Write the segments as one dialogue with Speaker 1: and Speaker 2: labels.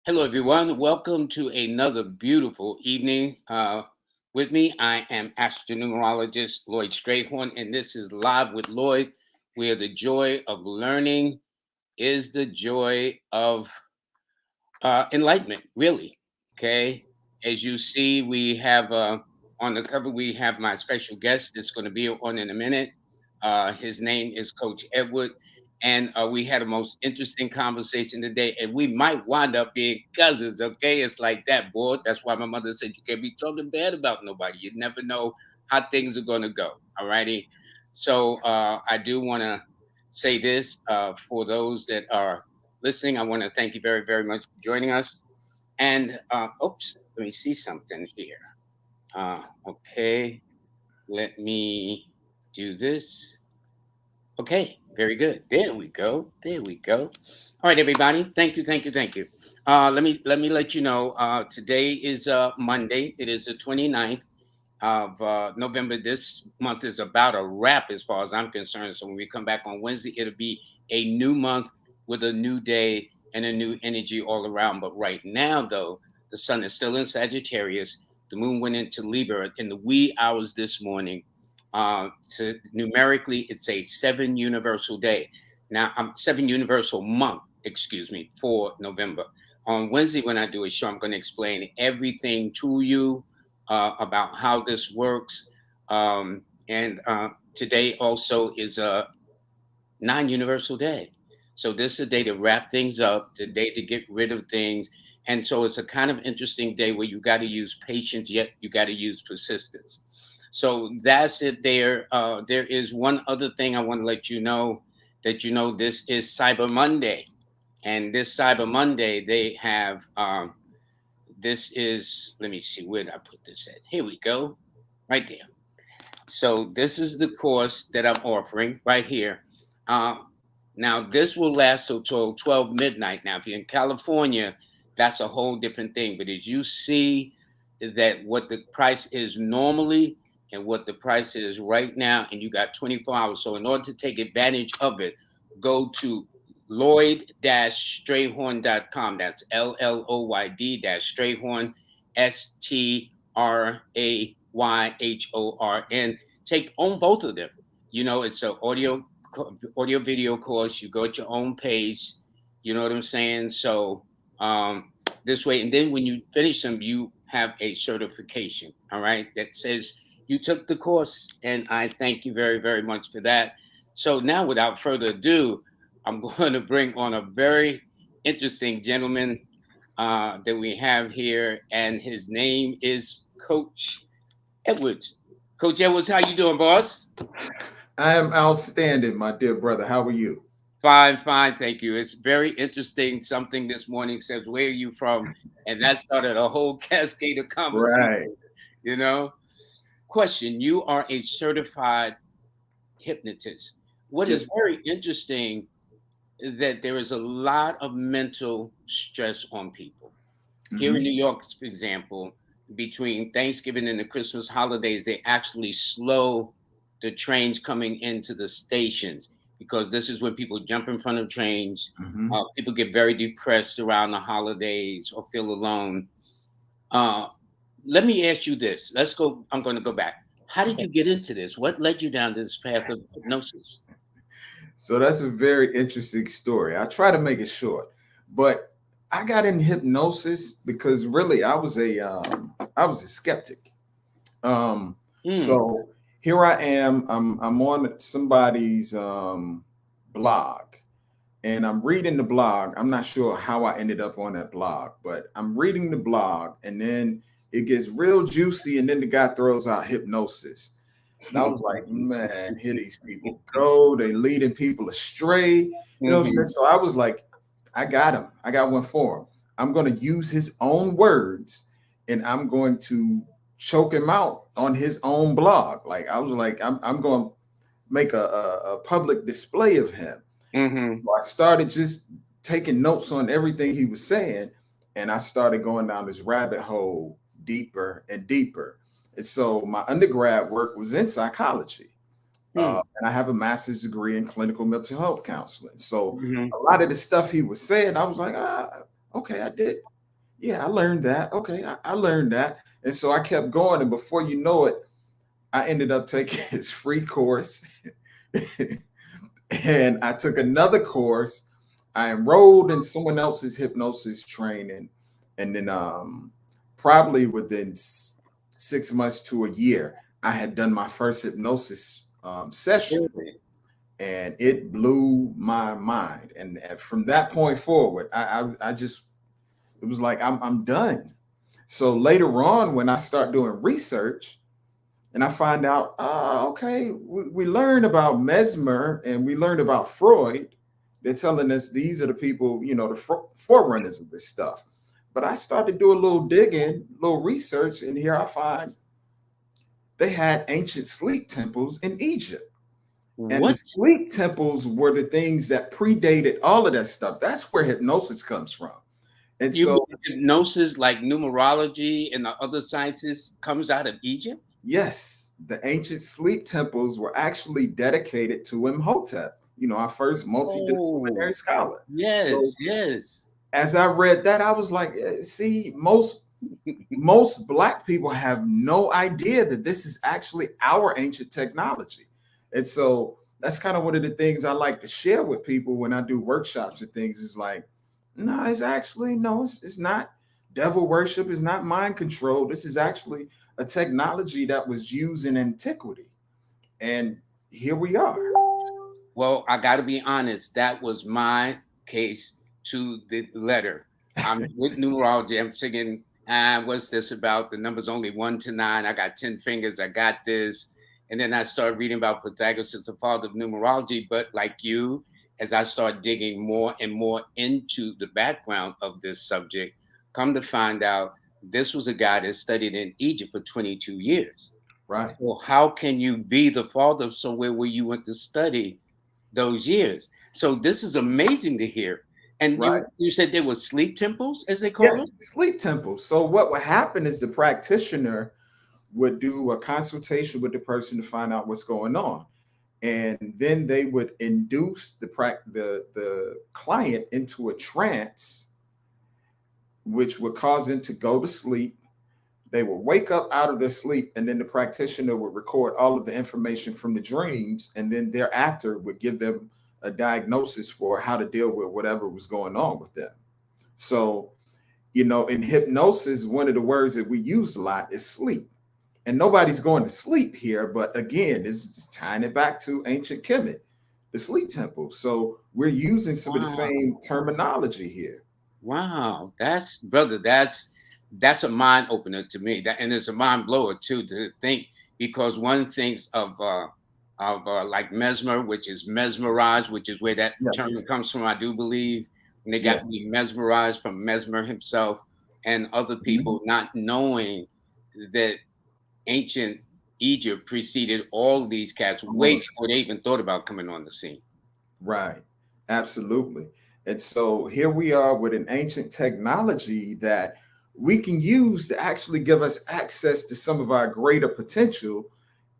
Speaker 1: Hello, everyone. Welcome to another beautiful evening. With me, I am astronumerologist Lloyd Strayhorn, and this is Live with Lloyd, where the joy of learning is the joy of enlightenment, really. Okay. As you see, we have on the cover, we have my special guest that's going to be on in a minute. His name is Coach Edward. And we had a most interesting conversation today, and we might wind up being cousins. Okay. It's like that, boy. That's why my mother said you can't be talking bad about nobody. You never know how things are going to go. All righty. So I do want to say this for those that are listening. I want to thank you very, very much for joining us. And oops, let me see something here. Okay, let me do this. Okay, very good. There we go. There we go. All right, everybody. Thank you, thank you, thank you. Let me let you know. Today is Monday. It is the 29th of November. This month is about a wrap as far as I'm concerned. So when we come back on Wednesday, it'll be a new month with a new day and a new energy all around. But right now, though, the sun is still in Sagittarius. The moon went into Libra in the wee hours this morning. To numerically, it's a 7 universal day. Now, I'm 7 universal month, excuse me, for November. On Wednesday, when I do a show, I'm going to explain everything to you about how this works. And today also is a non-universal day. So this is a day to wrap things up, the day to get rid of things. And so it's a kind of interesting day where you got to use patience, yet you got to use persistence. So that's it there. There is one other thing I want to let you know that this is Cyber Monday. And this Cyber Monday, they have this is, let me see, where did I put this at? Here we go, right there. So this is the course that I'm offering right here. Uh, Now this will last till 12 midnight. Now, if you're in California, that's a whole different thing. But as you see that what the price is normally and what the price is right now, and you got 24 hours. So in order to take advantage of it, go to Lloyd-Strayhorn.com. That's LLOYD-Strayhorn, STRAYHORN. Take on both of them. It's an audio video course. You go at your own pace. You know what I'm saying? So this way, and then when you finish them, you have a certification. All right, that says you took the course, and I thank you very, very much for that. So now, without further ado, I'm going to bring on a very interesting gentleman that we have here, and his name is Coach Edwards. Coach Edwards, how you doing, boss?
Speaker 2: I am outstanding, my dear brother. How are you?
Speaker 1: Fine, fine, thank you. It's very interesting. Something this morning says, "Where are you from?" And that started a whole cascade of conversation.
Speaker 2: Right.
Speaker 1: You know. Question: You are a certified hypnotist. What is
Speaker 2: Yes.
Speaker 1: very interesting that there is a lot of mental stress on people. Here in
Speaker 2: Hmm.
Speaker 1: New York, for example, between Thanksgiving and the Christmas holidays, they actually slow the trains coming into the stations because this is when people jump in front of trains.
Speaker 2: Hmm.
Speaker 1: People get very depressed around the holidays or feel alone. Uh, Let me ask you this. Let's go. I'm going to go back. How did you get into this? What led you down this path of hypnosis?
Speaker 2: So that's a very interesting story. I try to make it short, but I got in hypnosis because really I was a skeptic.
Speaker 1: Hmm.
Speaker 2: So here I am. I'm on somebody's blog, and I'm reading the blog. I'm not sure how I ended up on that blog, but I'm reading the blog, and then it gets real juicy, and then the guy throws out hypnosis. And I was like, man, here these people go. They leading people astray. You know what I'm saying?
Speaker 1: Hmm.
Speaker 2: So I was like, I got him. I got one for him. I'm going to use his own words, and I'm going to choke him out on his own blog. Like I was like, I'm going to make a public display of him.
Speaker 1: Hmm.
Speaker 2: So I started just taking notes on everything he was saying, and I started going down this rabbit hole deeper and deeper. And so my undergrad work was in psychology,
Speaker 1: Hmm.
Speaker 2: and I have a master's degree in clinical mental health counseling. So
Speaker 1: Hmm.
Speaker 2: a lot of the stuff he was saying, I was like, okay, I did. Yeah, I learned that. Okay, I learned that. And so I kept going. And before you know it, I ended up taking his free course. And I took another course. I enrolled in someone else's hypnosis training. And then probably within 6 months to a year, I had done my first hypnosis session.
Speaker 1: Really?
Speaker 2: And it blew my mind. And from that point forward, I just, it was like, I'm done. So later on, when I start doing research and I find out, okay, we learned about Mesmer and we learned about Freud. They're telling us these are the people, the forerunners of this stuff. But I started doing a little digging, a little research, and here I find they had ancient sleep temples in Egypt. And the
Speaker 1: What?
Speaker 2: sleep temples were the things that predated all of that stuff. That's where hypnosis comes from. And
Speaker 1: You
Speaker 2: so,
Speaker 1: mean hypnosis, like numerology and the other sciences, comes out of Egypt?
Speaker 2: yes, the ancient sleep temples were actually dedicated to Imhotep, our first
Speaker 1: Oh,
Speaker 2: multidisciplinary scholar. So
Speaker 1: yes, yes.
Speaker 2: as I read that, I was like, see, most black people have no idea that this is actually our ancient technology. And so that's kind of one of the things I like to share with people when I do workshops and things is like, no, it's actually, no, it's not devil worship. It's not mind control. This is actually a technology that was used in antiquity. And here we are.
Speaker 1: Well, I got to be honest. That was my case to the letter. I'm with numerology. I'm thinking, what's this about? The number's only 1 to 9. I got 10 fingers. I got this. And then I started reading about Pythagoras as the father of numerology. But like you, as I start digging more and more into the background of this subject, come to find out this was a guy that studied in Egypt for 22 years.
Speaker 2: Right,
Speaker 1: So how can you be the father of somewhere where you went to study those years? So this is amazing to hear. And
Speaker 2: right.
Speaker 1: you said there were sleep temples, as they call
Speaker 2: Yes,
Speaker 1: them?
Speaker 2: sleep temples. So what would happen is the practitioner would do a consultation with the person to find out what's going on. And then they would induce the client into a trance, which would cause them to go to sleep. They would wake up out of their sleep, and then the practitioner would record all of the information from the dreams, and then thereafter would give them a diagnosis for how to deal with whatever was going on with them. So, in hypnosis, one of the words that we use a lot is sleep. And nobody's going to sleep here, but again, this is tying it back to ancient Kemet, the sleep temple. So we're using some of the
Speaker 1: Wow.
Speaker 2: same terminology here.
Speaker 1: Wow. That's brother, that's a mind opener to me. That and it's a mind blower too to think because one thinks of like mesmer, which is mesmerized, which is where that term
Speaker 2: Yes,
Speaker 1: comes from, I do believe. And they got
Speaker 2: yes.
Speaker 1: me mesmerized from Mesmer himself and other
Speaker 2: Mhm.
Speaker 1: people not knowing that ancient Egypt preceded all these cats way before they even thought about coming on the scene.
Speaker 2: Right, absolutely. And so here we are with an ancient technology that we can use to actually give us access to some of our greater potential.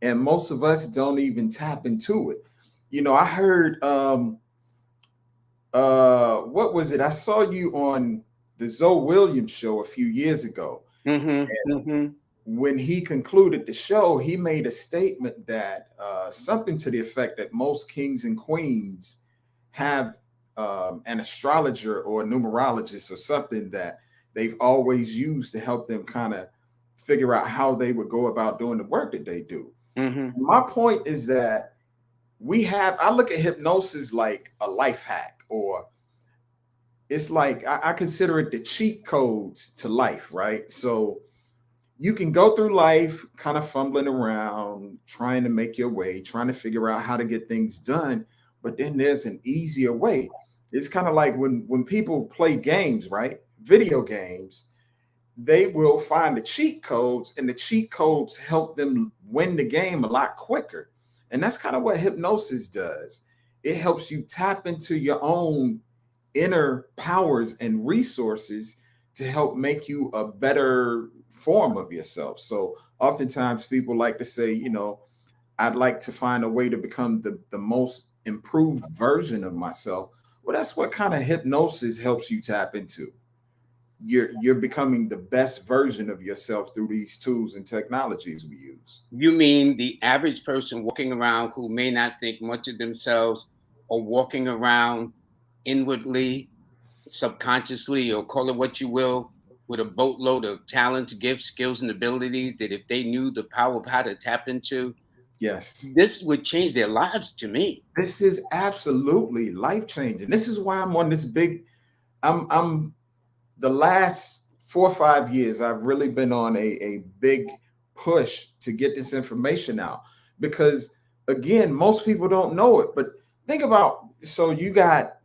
Speaker 2: And most of us don't even tap into it. I heard what was it? I saw you on the Zoe Williams show a few years ago.
Speaker 1: Mm-hmm. Mm-hmm.
Speaker 2: When he concluded the show, he made a statement that something to the effect that most kings and queens have an astrologer or a numerologist or something that they've always used to help them kind of figure out how they would go about doing the work that they do.
Speaker 1: Mm-hmm.
Speaker 2: My point is that I look at hypnosis like a life hack, or it's like I consider it the cheat codes to life, right? So you can go through life kind of fumbling around, trying to make your way, trying to figure out how to get things done. But then there's an easier way. It's kind of like when people play games, right? Video games, they will find the cheat codes, and the cheat codes help them win the game a lot quicker. And that's kind of what hypnosis does. It helps you tap into your own inner powers and resources to help make you a better form of yourself. So oftentimes people like to say, I'd like to find a way to become the most improved version of myself. Well, that's what kind of hypnosis helps you tap into. you're becoming the best version of yourself through these tools and technologies we use.
Speaker 1: You mean the average person walking around who may not think much of themselves, or walking around inwardly, subconsciously, or call it what you will, with a boatload of talents, gifts, skills, and abilities that if they knew the power of how to tap into,
Speaker 2: Yes.
Speaker 1: this would change their lives to me.
Speaker 2: This is absolutely life changing. This is why I'm on this big. I'm the last 4 or 5 years. I've really been on a big push to get this information out because, again, most people don't know it. But think about, so you got,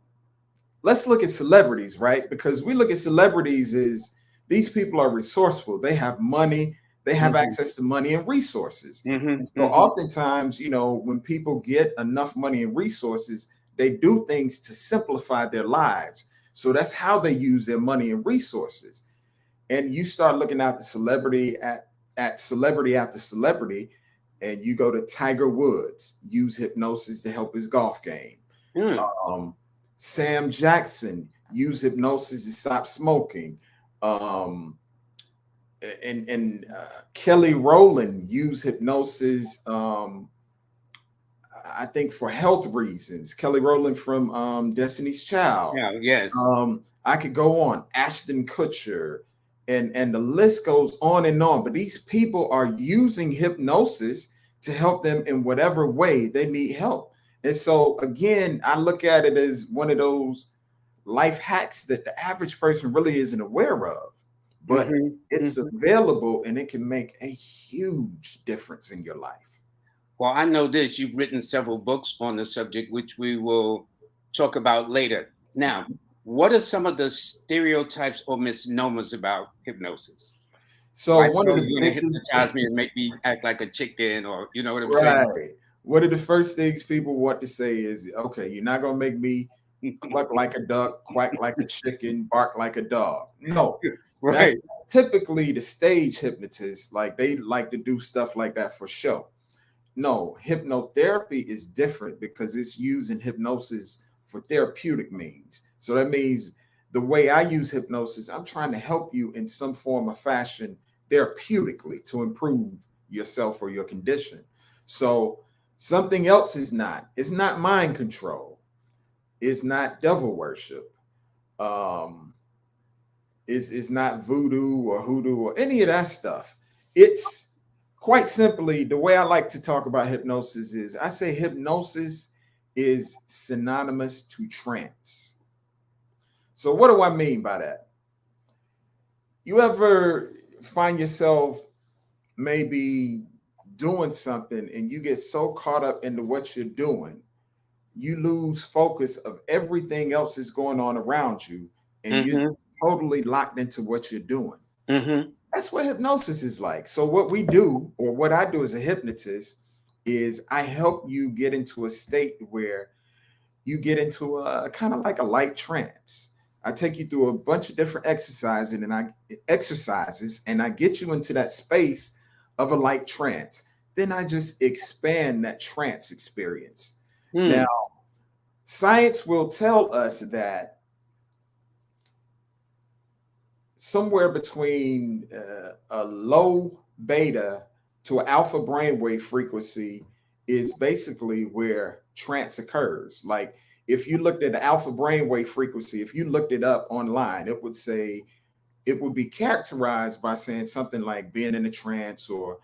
Speaker 2: let's look at celebrities, right? Because we look at celebrities as these people are resourceful. They have money, they have
Speaker 1: Hmm.
Speaker 2: access to money and resources.
Speaker 1: Hmm.
Speaker 2: And so
Speaker 1: Hmm.
Speaker 2: oftentimes, when people get enough money and resources, they do things to simplify their lives. So that's how they use their money and resources. And you start looking at the celebrity at celebrity after celebrity, and you go to Tiger Woods, use hypnosis to help his golf game.
Speaker 1: Mm.
Speaker 2: um, Sam Jackson used hypnosis to stop smoking. Um, and Kelly Rowland used hypnosis, I think, for health reasons. Kelly Rowland from Destiny's Child.
Speaker 1: Yeah. Yes.
Speaker 2: I could go on. Ashton Kutcher, and the list goes on and on. But these people are using hypnosis to help them in whatever way they need help. And so again, I look at it as one of those life hacks that the average person really isn't aware of, but
Speaker 1: Hmm.
Speaker 2: it's
Speaker 1: Hmm.
Speaker 2: available and it can make a huge difference in your life.
Speaker 1: Well, I know this. You've written several books on the subject, which we will talk about later. Now, what are some of the stereotypes or misnomers about hypnosis?
Speaker 2: So
Speaker 1: Like,
Speaker 2: one of
Speaker 1: oh,
Speaker 2: the
Speaker 1: you're gonna
Speaker 2: biggest
Speaker 1: hypnotize me and make me act like a chicken, or you know what I'm saying?
Speaker 2: right. One of the first things people want to say is, okay, you're not gonna make me cluck like a duck, quack like a chicken, bark like a dog. No, that's
Speaker 1: Right.
Speaker 2: typically the stage hypnotists. Like they like to do stuff like that for show. No, hypnotherapy is different because it's using hypnosis for therapeutic means. So that means the way I use hypnosis, I'm trying to help you in some form or fashion therapeutically to improve yourself or your condition. So something else is not. It's not mind control. It's not devil worship. Um, it's not voodoo or hoodoo or any of that stuff. It's quite simply the way I like to talk about hypnosis is I say hypnosis is synonymous to trance. So, what do I mean by that? You ever find yourself maybe doing something and you get so caught up into what you're doing, you lose focus of everything else that's going on around you, and you're
Speaker 1: Mm-hmm.
Speaker 2: totally locked into what you're doing?
Speaker 1: Mm-hmm.
Speaker 2: That's what hypnosis is like. So what we do, or what I do as a hypnotist, is I help you get into a state where you get into a kind of like a light trance. I take you through a bunch of different exercises and I get you into that space of a light trance. Then I just expand that trance experience. Now,
Speaker 1: Mm.
Speaker 2: science will tell us that somewhere between a low beta to an alpha brainwave frequency is basically where trance occurs. Like if you looked at the alpha brainwave frequency, if you looked it up online, it would be characterized by saying something like being in a trance or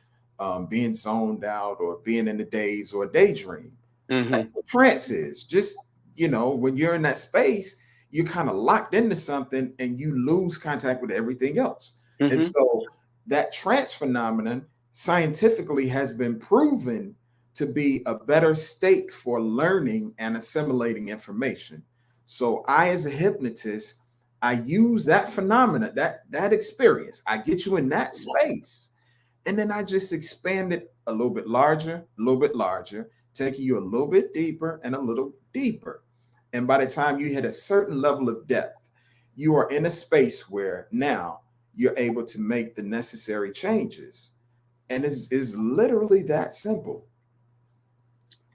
Speaker 2: being zoned out or being in a daze or a daydream. That's
Speaker 1: Mm-hmm.
Speaker 2: what trance is. Just, when you're in that space, you're kind of locked into something and you lose contact with everything else. And
Speaker 1: Mm-hmm.
Speaker 2: so that trance phenomenon scientifically has been proven to be a better state for learning and assimilating information. So I, as a hypnotist, I use that phenomena, that experience. I get you in that space, and then I just expand it a little bit larger, a little bit larger, taking you a little bit deeper and a little deeper. And by the time you hit a certain level of depth, you are in a space where now you're able to make the necessary changes. And it's literally that simple.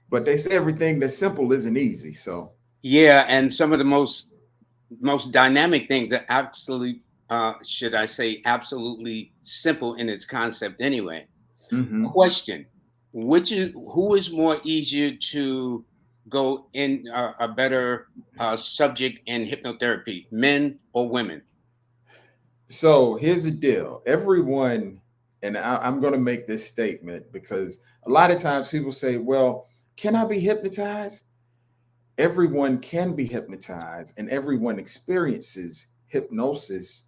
Speaker 2: But they say everything that's simple isn't easy. So,
Speaker 1: Yeah, and some of the most dynamic things are absolutely should I say, absolutely simple in its concept anyway.
Speaker 2: Hmm.
Speaker 1: Question: who is more easier to go in a better subject in hypnotherapy, men or women?
Speaker 2: So here's the deal. Everyone, and I'm going to make this statement because a lot of times people say, well, can I be hypnotized? Everyone can be hypnotized, and everyone experiences hypnosis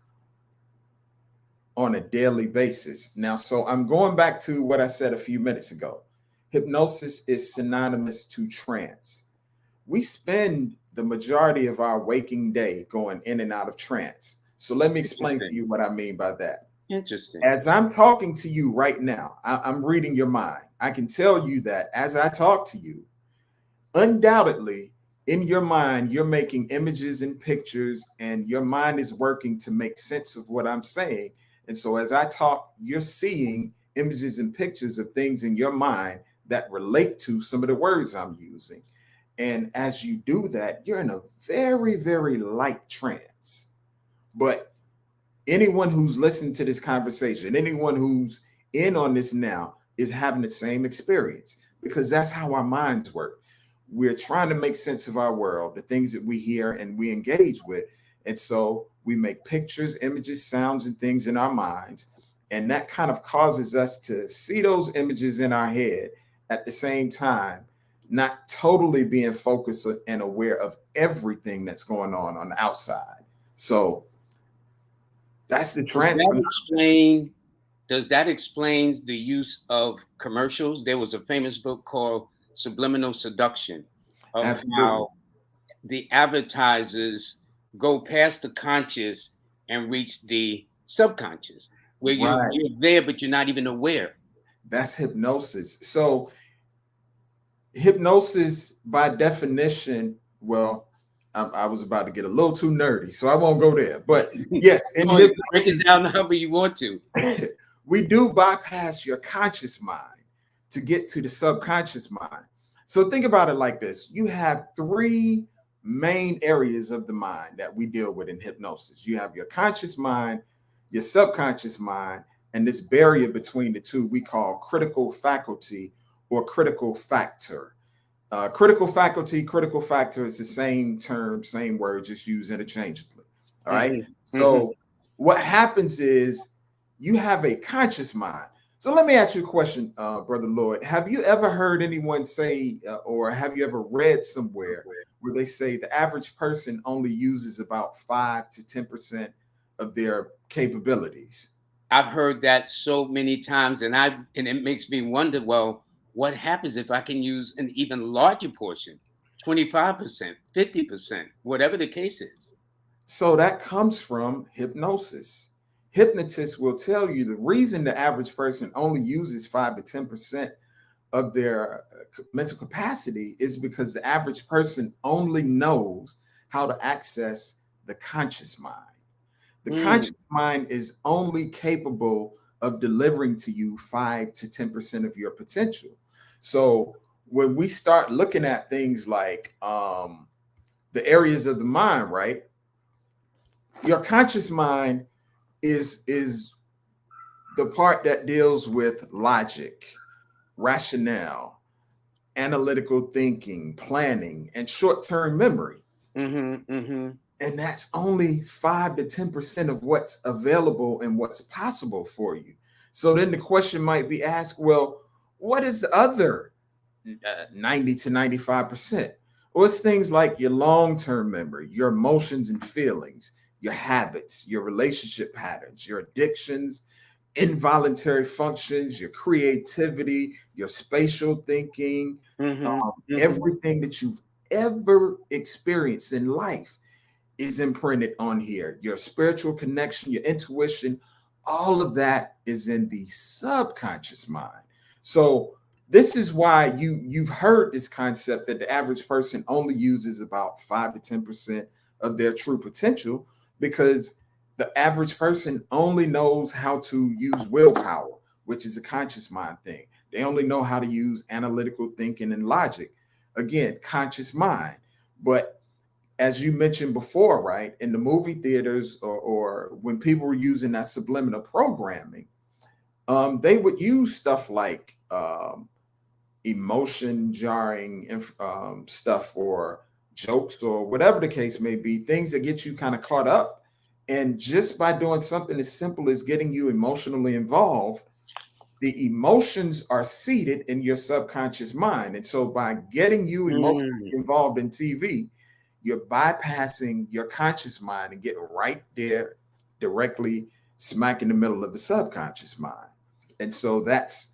Speaker 2: on a daily basis. Now, so I'm going back to what I said a few minutes ago. Hypnosis is synonymous to trance. We spend the majority of our waking day going in and out of trance. So let me explain to
Speaker 1: Interesting.
Speaker 2: you what I mean by that.
Speaker 1: Interesting.
Speaker 2: As I'm talking to you right now, I'm reading your mind. I can tell you that as I talk to you, undoubtedly in your mind, you're making images and pictures, and your mind is working to make sense of what I'm saying. And so as I talk, you're seeing images and pictures of things in your mind that relate to some of the words I'm using. And as you do that, you're in a very, very light trance. But anyone who's listened to this conversation, anyone who's in on this now, is having the same experience because that's how our minds work. We're trying to make sense of our world, the things that we hear and we engage with. And so we make pictures, images, sounds, and things in our minds. And that kind of causes us to see those images in our head at the same time, not totally being focused and aware of everything that's going on the outside. So that's the
Speaker 1: Does that
Speaker 2: transfer.
Speaker 1: explain? Does that explain the use of commercials? There was a famous book called Subliminal Seduction, of
Speaker 2: Absolutely.
Speaker 1: how the advertisers go past the conscious and reach the subconscious, where
Speaker 2: Right.
Speaker 1: you're there but you're not even aware.
Speaker 2: That's hypnosis. So hypnosis, by definition, well, I was about to get a little too nerdy, so I won't go there. But yes, in
Speaker 1: Go ahead, break it
Speaker 2: hypnosis,
Speaker 1: down however you want to.
Speaker 2: we do bypass your conscious mind to get to the subconscious mind. So think about it like this. You have three main areas of the mind that we deal with in hypnosis. You have your conscious mind, your subconscious mind, and this barrier between the two we call critical faculty or critical factor. Critical faculty, critical factor is the same term, same word, just used interchangeably. All right.
Speaker 1: Hmm. Hmm.
Speaker 2: So what happens is you have a conscious mind. So let me ask you a question, Brother Lloyd. Have you ever heard anyone say, or have you ever read somewhere where they say the average person only uses about 5 to 10% of their capabilities?
Speaker 1: I've heard that so many times, and it makes me wonder. Well, what happens if I can use an even larger portion, 25%, 50%, whatever the case is?
Speaker 2: So that comes from hypnosis. Hypnotists will tell you the reason the average person only uses 5 to 10% of their mental capacity is because the average person only knows how to access the conscious mind. The
Speaker 1: Mm.
Speaker 2: conscious mind is only capable of delivering to you 5 to 10% of your potential. So when we start looking at things like the areas of the mind, right? Your conscious mind is the part that deals with logic, rationale, analytical thinking, planning, and short-term memory.
Speaker 1: Mm-hmm. Mm-hmm.
Speaker 2: And that's only 5 to 10% of what's available and what's possible for you. So then the question might be asked, well, what is the other 90 to 95%? Well, it's things like your long-term memory, your emotions and feelings, your habits, your relationship patterns, your addictions, involuntary functions, your creativity, your spatial thinking,
Speaker 1: Mm-hmm. Mm-hmm.
Speaker 2: everything that you've ever experienced in life is imprinted on here. Your spiritual connection, your intuition, all of that is in the subconscious mind. So this is why you've heard this concept that the average person only uses about 5 to 10% of their true potential because the average person only knows how to use willpower, which is a conscious mind thing. They only know how to use analytical thinking and logic. Again, conscious mind. But as you mentioned before, right, in the movie theaters, or when people were using that subliminal programming, they would use stuff like emotion jarring stuff, or jokes, or whatever the case may be, things that get you kind of caught up. And just by doing something as simple as getting you emotionally involved, the emotions are seated in your subconscious mind. And so by getting you emotionally
Speaker 1: Mm.
Speaker 2: involved in TV, you're bypassing your conscious mind and getting right there directly smack in the middle of the subconscious mind. And so that's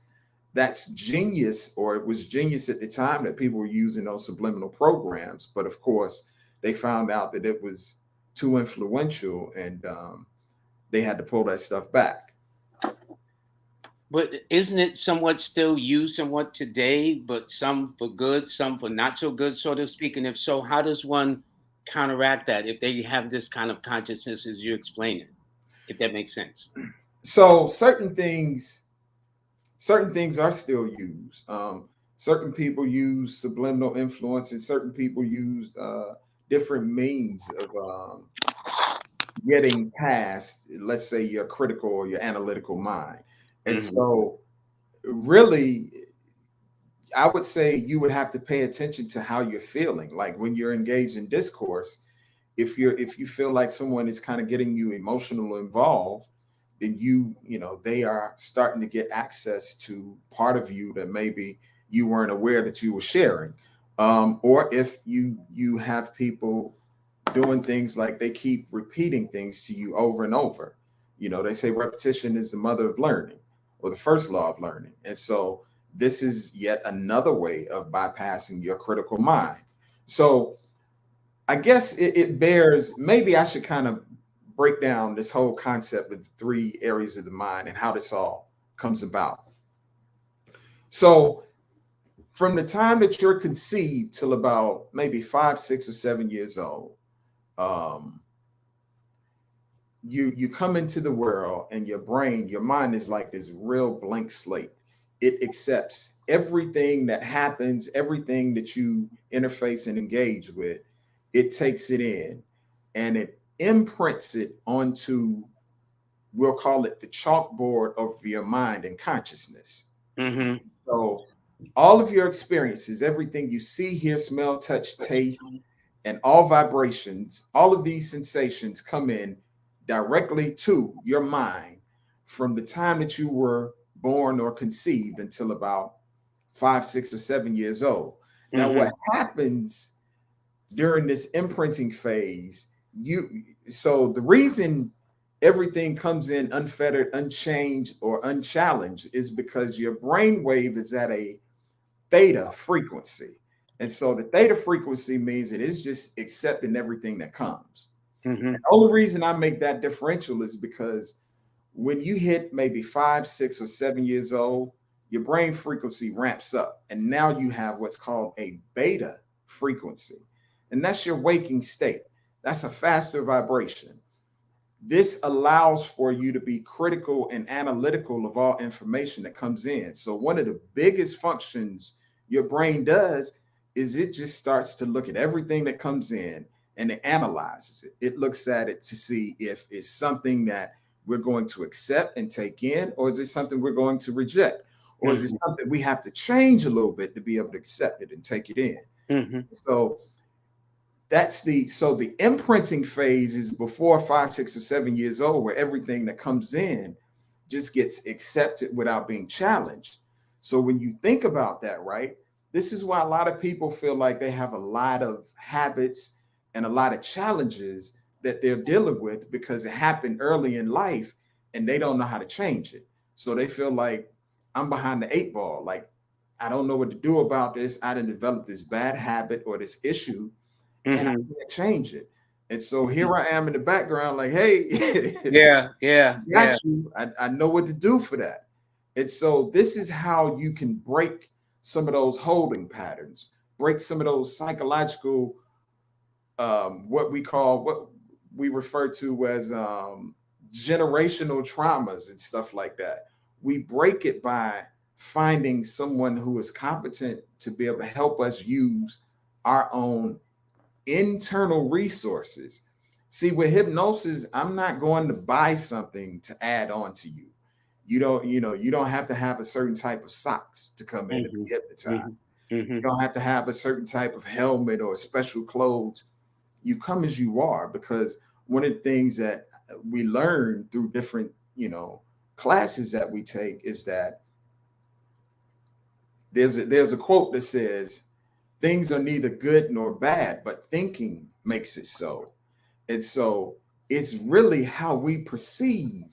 Speaker 2: genius, or it was genius at the time that people were using those subliminal programs. But of course, they found out that it was too influential, and they had to pull that stuff back.
Speaker 1: But isn't it somewhat still used somewhat today, but some for good, some for not so good, so to speak? And if so, how does one counteract that if they have this kind of consciousness as you explain it? If that makes sense.
Speaker 2: So certain things are still used. Certain people use subliminal influence, and certain people use different means of getting past, let's say, your critical or your analytical mind. And
Speaker 1: Hmm.
Speaker 2: so, really, I would say you would have to pay attention to how you're feeling. Like when you're engaged in discourse, if you feel like someone is kind of getting you emotional involved, then they are starting to get access to part of you that maybe you weren't aware that you were sharing. Or if you have people doing things like they keep repeating things to you over and over. They say repetition is the mother of learning, or the first law of learning. And so this is yet another way of bypassing your critical mind. So I guess it bears, maybe I should kind of break down this whole concept of the three areas of the mind and how this all comes about. So from the time that you're conceived till about maybe 5, 6, or 7 years old, um, you come into the world, and your mind is like this real blank slate. It accepts everything that happens, everything that you interface and engage with. It takes it in, and it imprints it onto, we'll call it the chalkboard of your mind and consciousness.
Speaker 1: Hmm.
Speaker 2: So all of your experiences, everything you see, hear, smell, touch, taste, and all vibrations, all of these sensations come in directly to your mind from the time that you were born or conceived until about 5, 6, or 7 years old. Now,
Speaker 1: Hmm.
Speaker 2: what happens during this imprinting phase, so the reason everything comes in unfettered, unchanged, or unchallenged is because your brain wave is at a theta frequency. And so the theta frequency means it is just accepting everything that comes.
Speaker 1: Hmm.
Speaker 2: And the only reason I make that differential is because when you hit maybe 5, 6, or 7 years old, your brain frequency ramps up. And now you have what's called a beta frequency. And that's your waking state. That's a faster vibration. This allows for you to be critical and analytical of all information that comes in. So one of the biggest functions your brain does is it just starts to look at everything that comes in, and it analyzes it. It looks at it to see if it's something that we're going to accept and take in, or is it something we're going to reject, or is it
Speaker 1: Hmm.
Speaker 2: something we have to change a little bit to be able to accept it and take it in.
Speaker 1: Hmm.
Speaker 2: So the imprinting phase is before 5, 6, or 7 years old, where everything that comes in just gets accepted without being challenged. So when you think about that, right, this is why a lot of people feel like they have a lot of habits and a lot of challenges that they're dealing with because it happened early in life and they don't know how to change it. So they feel like, I'm behind the eight ball. Like, I don't know what to do about this. I didn't develop this bad habit or this issue, and I
Speaker 1: Hmm.
Speaker 2: can't change it. And so here I am in the background, like, hey,
Speaker 1: Yeah, yeah,
Speaker 2: got
Speaker 1: yeah.
Speaker 2: you. I know what to do for that. And so this is how you can break some of those holding patterns, break some of those psychological, what we refer to as generational traumas and stuff like that. We break it by finding someone who is competent to be able to help us use our own internal resources. See, with hypnosis, I'm not going to buy something to add on to you. You don't have to have a certain type of socks to come in and be
Speaker 1: Mhm.
Speaker 2: hypnotized.
Speaker 1: Mhm. Mhm.
Speaker 2: You don't have to have a certain type of helmet or special clothes. You come as you are, because one of the things that we learn through different, classes that we take is that there's a quote that says things are neither good nor bad, but thinking makes it so. And so it's really how we perceive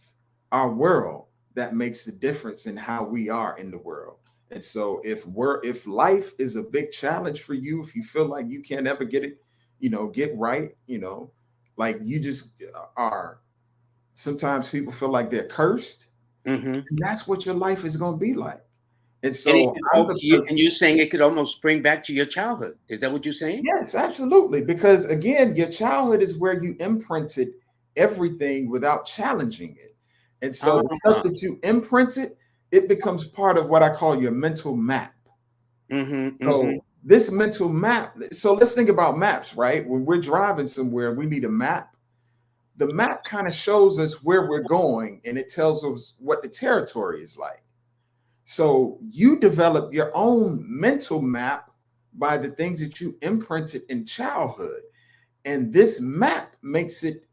Speaker 2: our world that makes the difference in how we are in the world. And so if life is a big challenge for you, if you feel like you can't ever get it, get right, like you just are, sometimes people feel like they're cursed,
Speaker 1: Mhm.
Speaker 2: and that's what your life is going to be like. And
Speaker 1: And it
Speaker 2: so
Speaker 1: could
Speaker 2: I'm the
Speaker 1: and
Speaker 2: person.
Speaker 1: you're saying it could almost spring back to your childhood. Is that what you're saying?
Speaker 2: Yes, absolutely. Because again, your childhood is where you imprinted everything without challenging it. And so the stuff
Speaker 1: Ah.
Speaker 2: that you imprinted, it becomes part of what I call your mental map.
Speaker 1: Mhm. Mhm.
Speaker 2: So this mental map, so let's think about maps, right? When we're driving somewhere, we need a map. The map kind of shows us where we're going, and it tells us what the territory is like. So you develop your own mental map by the things that you imprinted in childhood. And this map makes it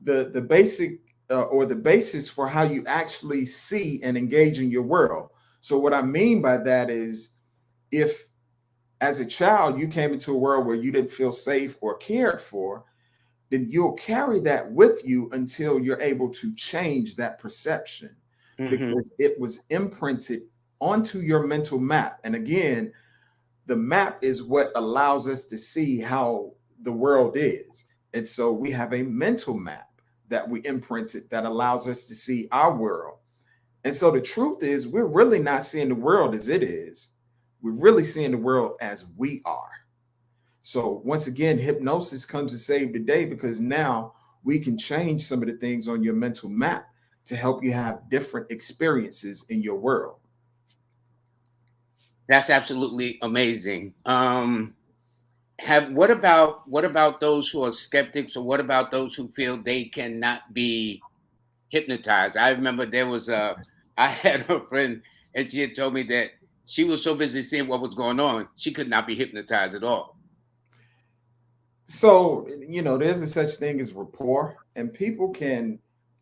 Speaker 2: the basic or the basis for how you actually see and engage in your world. So what I mean by that is, if as a child you came into a world where you didn't feel safe or cared for, then you'll carry that with you until you're able to change that perception,
Speaker 1: Mhm.
Speaker 2: because it was imprinted onto your mental map. And again, the map is what allows us to see how the world is. And so we have a mental map that we imprinted that allows us to see our world. And so the truth is, we're really not seeing the world as it is. We're really seeing the world as we are. So once again, hypnosis comes to save the day, because now we can change some of the things on your mental map to help you have different experiences in your world.
Speaker 1: That's absolutely amazing. Have what about those who are skeptics, or what about those who feel they cannot be hypnotized? I remember there was I had a friend, and she had told me that she was so busy seeing what was going on, she could not be hypnotized at all.
Speaker 2: So, there's a such thing as rapport, and people can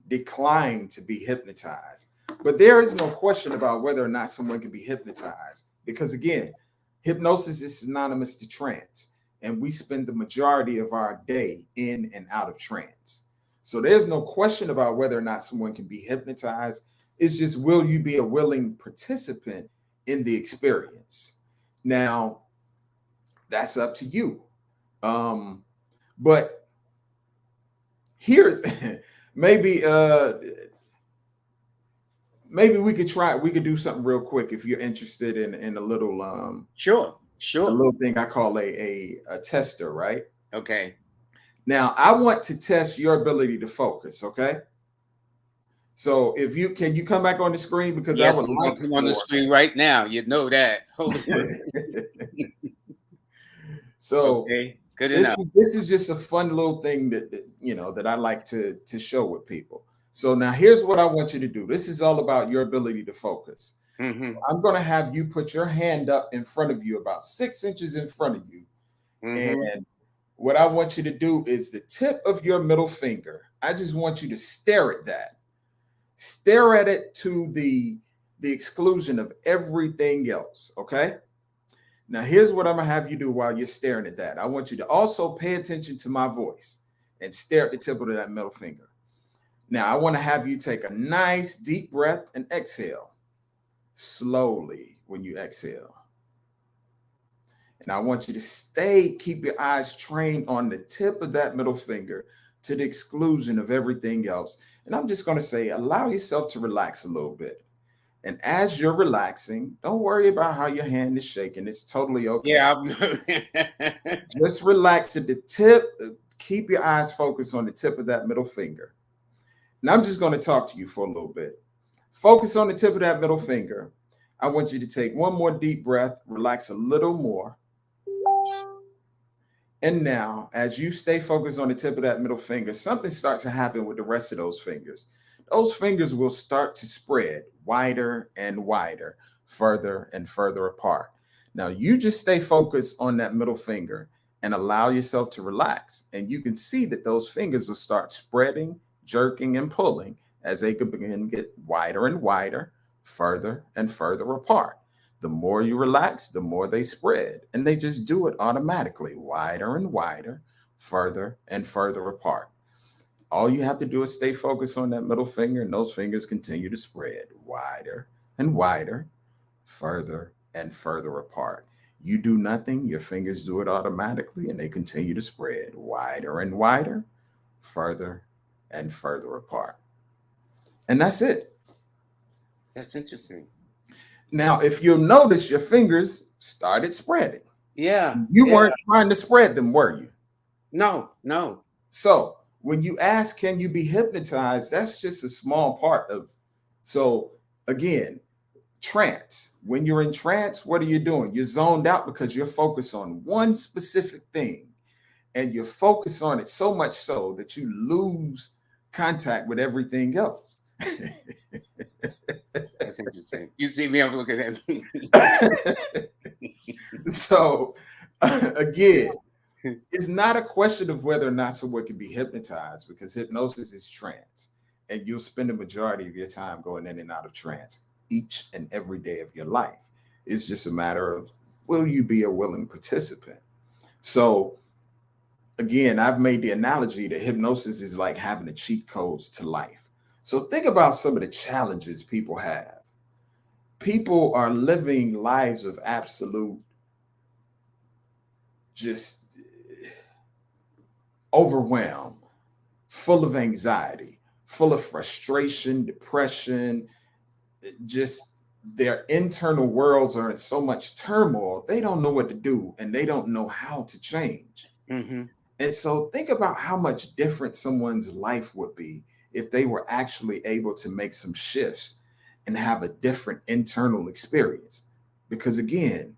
Speaker 2: decline to be hypnotized. But there is no question about whether or not someone can be hypnotized, because again, hypnosis is synonymous to trance, and we spend the majority of our day in and out of trance. So there's no question about whether or not someone can be hypnotized. It's just, will you be a willing participant in the experience? Now, that's up to you. Um, but here's maybe maybe we could do something real quick if you're interested in
Speaker 1: Sure,
Speaker 2: a
Speaker 1: sure.
Speaker 2: little thing I call a tester, right?
Speaker 1: Okay.
Speaker 2: Now I want to test your ability to focus, okay? So if you can, you come back on the screen, because I
Speaker 1: Yes,
Speaker 2: would
Speaker 1: I'm gonna
Speaker 2: like
Speaker 1: come on the
Speaker 2: for
Speaker 1: screen right now. You know that. Hold on.
Speaker 2: so
Speaker 1: Okay, good
Speaker 2: this
Speaker 1: enough.
Speaker 2: is this is just a fun little thing that I like to show with people. So now here's what I want you to do. This is all about your ability to focus. So
Speaker 1: Hmm.
Speaker 2: I'm going to have you put your hand up in front of you, about 6 inches in front of you.
Speaker 1: Hmm.
Speaker 2: And what I want you to do is the tip of your middle finger. I just want you to stare at that. Stare at it to the exclusion of everything else. Okay. Now, here's what I'm going to have you do while you're staring at that. I want you to also pay attention to my voice and stare at the tip of that middle finger. Now, I want to have you take a nice deep breath and exhale slowly when you exhale. And I want you to keep your eyes trained on the tip of that middle finger to the exclusion of everything else. And I'm just going to say, allow yourself to relax a little bit. And as you're relaxing, don't worry about how your hand is shaking. It's totally okay.
Speaker 1: Yeah.
Speaker 2: Just relax at the tip. Keep your eyes focused on the tip of that middle finger. And I'm just going to talk to you for a little bit. Focus on the tip of that middle finger. I want you to take one more deep breath, relax a little more. And now, as you stay focused on the tip of that middle finger, something starts to happen with the rest of those fingers. Those fingers will start to spread wider and wider, further and further apart. Now, you just stay focused on that middle finger and allow yourself to relax. And you can see that those fingers will start spreading, jerking, and pulling as they can begin to get wider and wider, further and further apart. The more you relax, the more they spread. And they just do it automatically, wider and wider, further and further apart. All you have to do is stay focused on that middle finger, and those fingers continue to spread wider and wider, further and further apart. You do nothing, your fingers do it automatically, and they continue to spread wider and wider, further and further apart. And that's it.
Speaker 1: That's interesting.
Speaker 2: Now, if you'll notice, your fingers started spreading.
Speaker 1: Yeah.
Speaker 2: You
Speaker 1: Yeah.
Speaker 2: weren't trying to spread them, were you?
Speaker 1: No, no.
Speaker 2: So when you ask, can you be hypnotized? That's just a small part of. So again, trance. When you're in trance, what are you doing? You're zoned out because you're focused on one specific thing, and you're focused on it so much so that you lose contact with everything else.
Speaker 1: That's interesting. You see me, I'm looking at
Speaker 2: So again, it's not a question of whether or not someone can be hypnotized, because hypnosis is trance, and you'll spend the majority of your time going in and out of trance each and every day of your life. It's just a matter of, will you be a willing participant? So again, I've made the analogy that hypnosis is like having the cheat codes to life. So think about some of the challenges people have. People are living lives of absolute just overwhelm, full of anxiety, full of frustration, depression, just their internal worlds are in so much turmoil, they don't know what to do and they don't know how to change.
Speaker 1: Mm-hmm.
Speaker 2: And so think about how much different someone's life would be if they were actually able to make some shifts and have a different internal experience. Because again,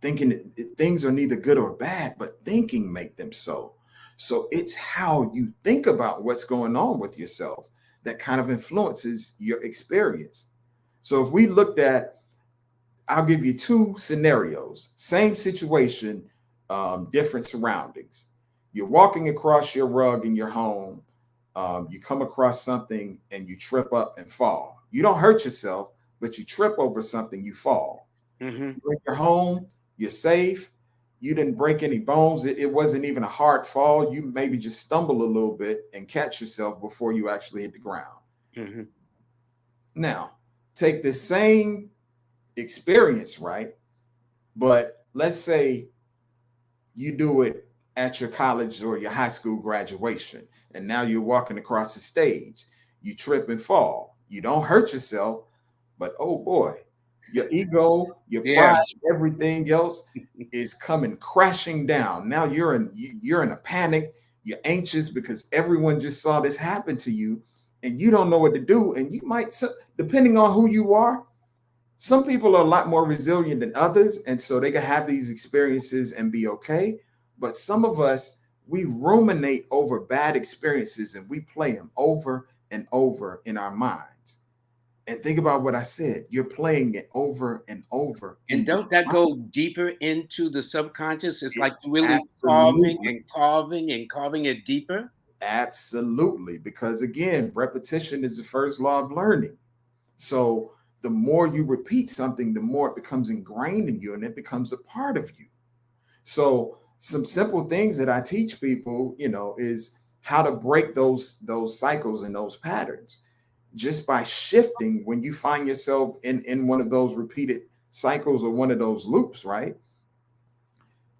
Speaker 2: thinking things are neither good or bad, but thinking make them so. So it's how you think about what's going on with yourself that kind of influences your experience. So if we looked at, I'll give you two scenarios, same situation, different surroundings. You're walking across your rug in your home. You come across something and you trip up and fall. You don't hurt yourself, but you trip over something, you fall.
Speaker 1: Mm-hmm.
Speaker 2: You're in your home, you're safe. You didn't break any bones. It wasn't even a hard fall. You maybe just stumble a little bit and catch yourself before you actually hit the ground.
Speaker 1: Mm-hmm.
Speaker 2: Now, take the same experience, right? But let's say you do it at your college or your high school graduation, and now you're walking across the stage. You trip and fall. You don't hurt yourself, but oh boy, your ego, your
Speaker 1: Yeah.
Speaker 2: pride, everything else is coming crashing down. Now you're in a panic. You're anxious because everyone just saw this happen to you, and you don't know what to do. And you might, depending on who you are, some people are a lot more resilient than others, and so they can have these experiences and be okay. But some of us, we ruminate over bad experiences and we play them over and over in our minds. And think about what I said. You're playing it over and over.
Speaker 1: And don't that go deeper into the subconscious? It's like really carving
Speaker 2: Absolutely.
Speaker 1: and carving and carving it deeper.
Speaker 2: Absolutely. Because again, repetition is the first law of learning. So the more you repeat something, the more it becomes ingrained in you and it becomes a part of you. So some simple things that I teach people, is how to break those cycles and those patterns just by shifting when you find yourself in one of those repeated cycles or one of those loops, right?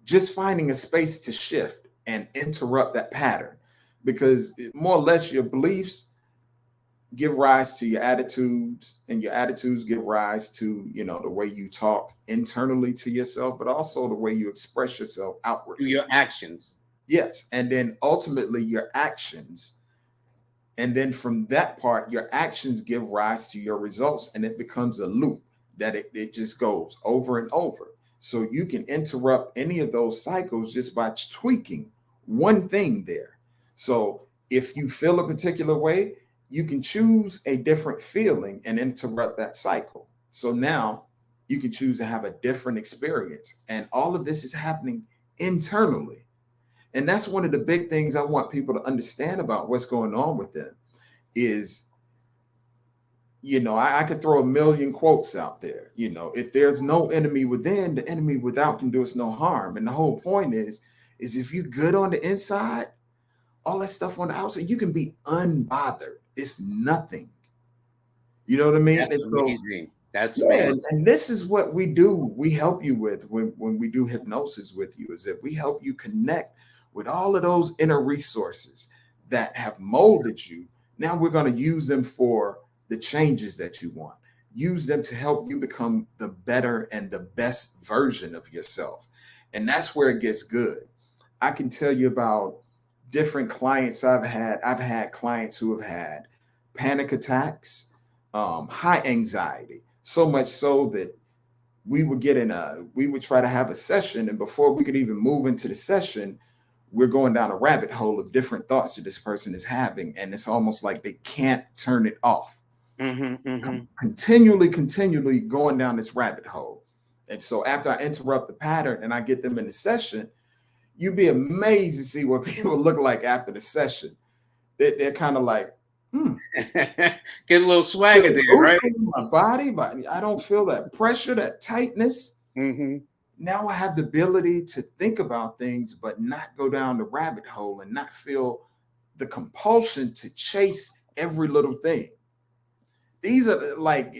Speaker 2: Just finding a space to shift and interrupt that pattern, because more or less your beliefs give rise to your attitudes, and your attitudes give rise to the way you talk internally to yourself, but also the way you express yourself
Speaker 1: Through
Speaker 2: outwardly.
Speaker 1: your actions.
Speaker 2: Yes, and then ultimately your actions, and then from that part your actions give rise to your results, and it becomes a loop that it just goes over and over. So you can interrupt any of those cycles just by tweaking one thing there. So if you feel a particular way, you can choose a different feeling and interrupt that cycle. So now you can choose to have a different experience. And all of this is happening internally. And that's one of the big things I want people to understand about what's going on with them is, I could throw a million quotes out there. If there's no enemy within, the enemy without can do us no harm. And the whole point is if you're good on the inside, all that stuff on the outside, you can be unbothered. It's nothing. You know what I mean? And
Speaker 1: That's
Speaker 2: so,
Speaker 1: amazing. That's
Speaker 2: yeah,
Speaker 1: amazing.
Speaker 2: and this is what we do. We help you with when we do hypnosis with you, is that we help you connect with all of those inner resources that have molded you. Now we're going to use them for the changes that you want. Use them to help you become the better and the best version of yourself. And that's where it gets good. I can tell you about different clients I've had. I've had clients who have had panic attacks, high anxiety, so much so that we would try to have a session, and before we could even move into the session, we're going down a rabbit hole of different thoughts that this person is having, and it's almost like they can't turn it off. Continually going down this rabbit hole. And so after I interrupt the pattern and I get them in the session, you'd be amazed to see what people look like after the session. They're kind of like,
Speaker 1: Get a little swagger there, right?
Speaker 2: My body, but I don't feel that pressure, that tightness. Now I have the ability to think about things, but not go down the rabbit hole and not feel the compulsion to chase every little thing. These are like,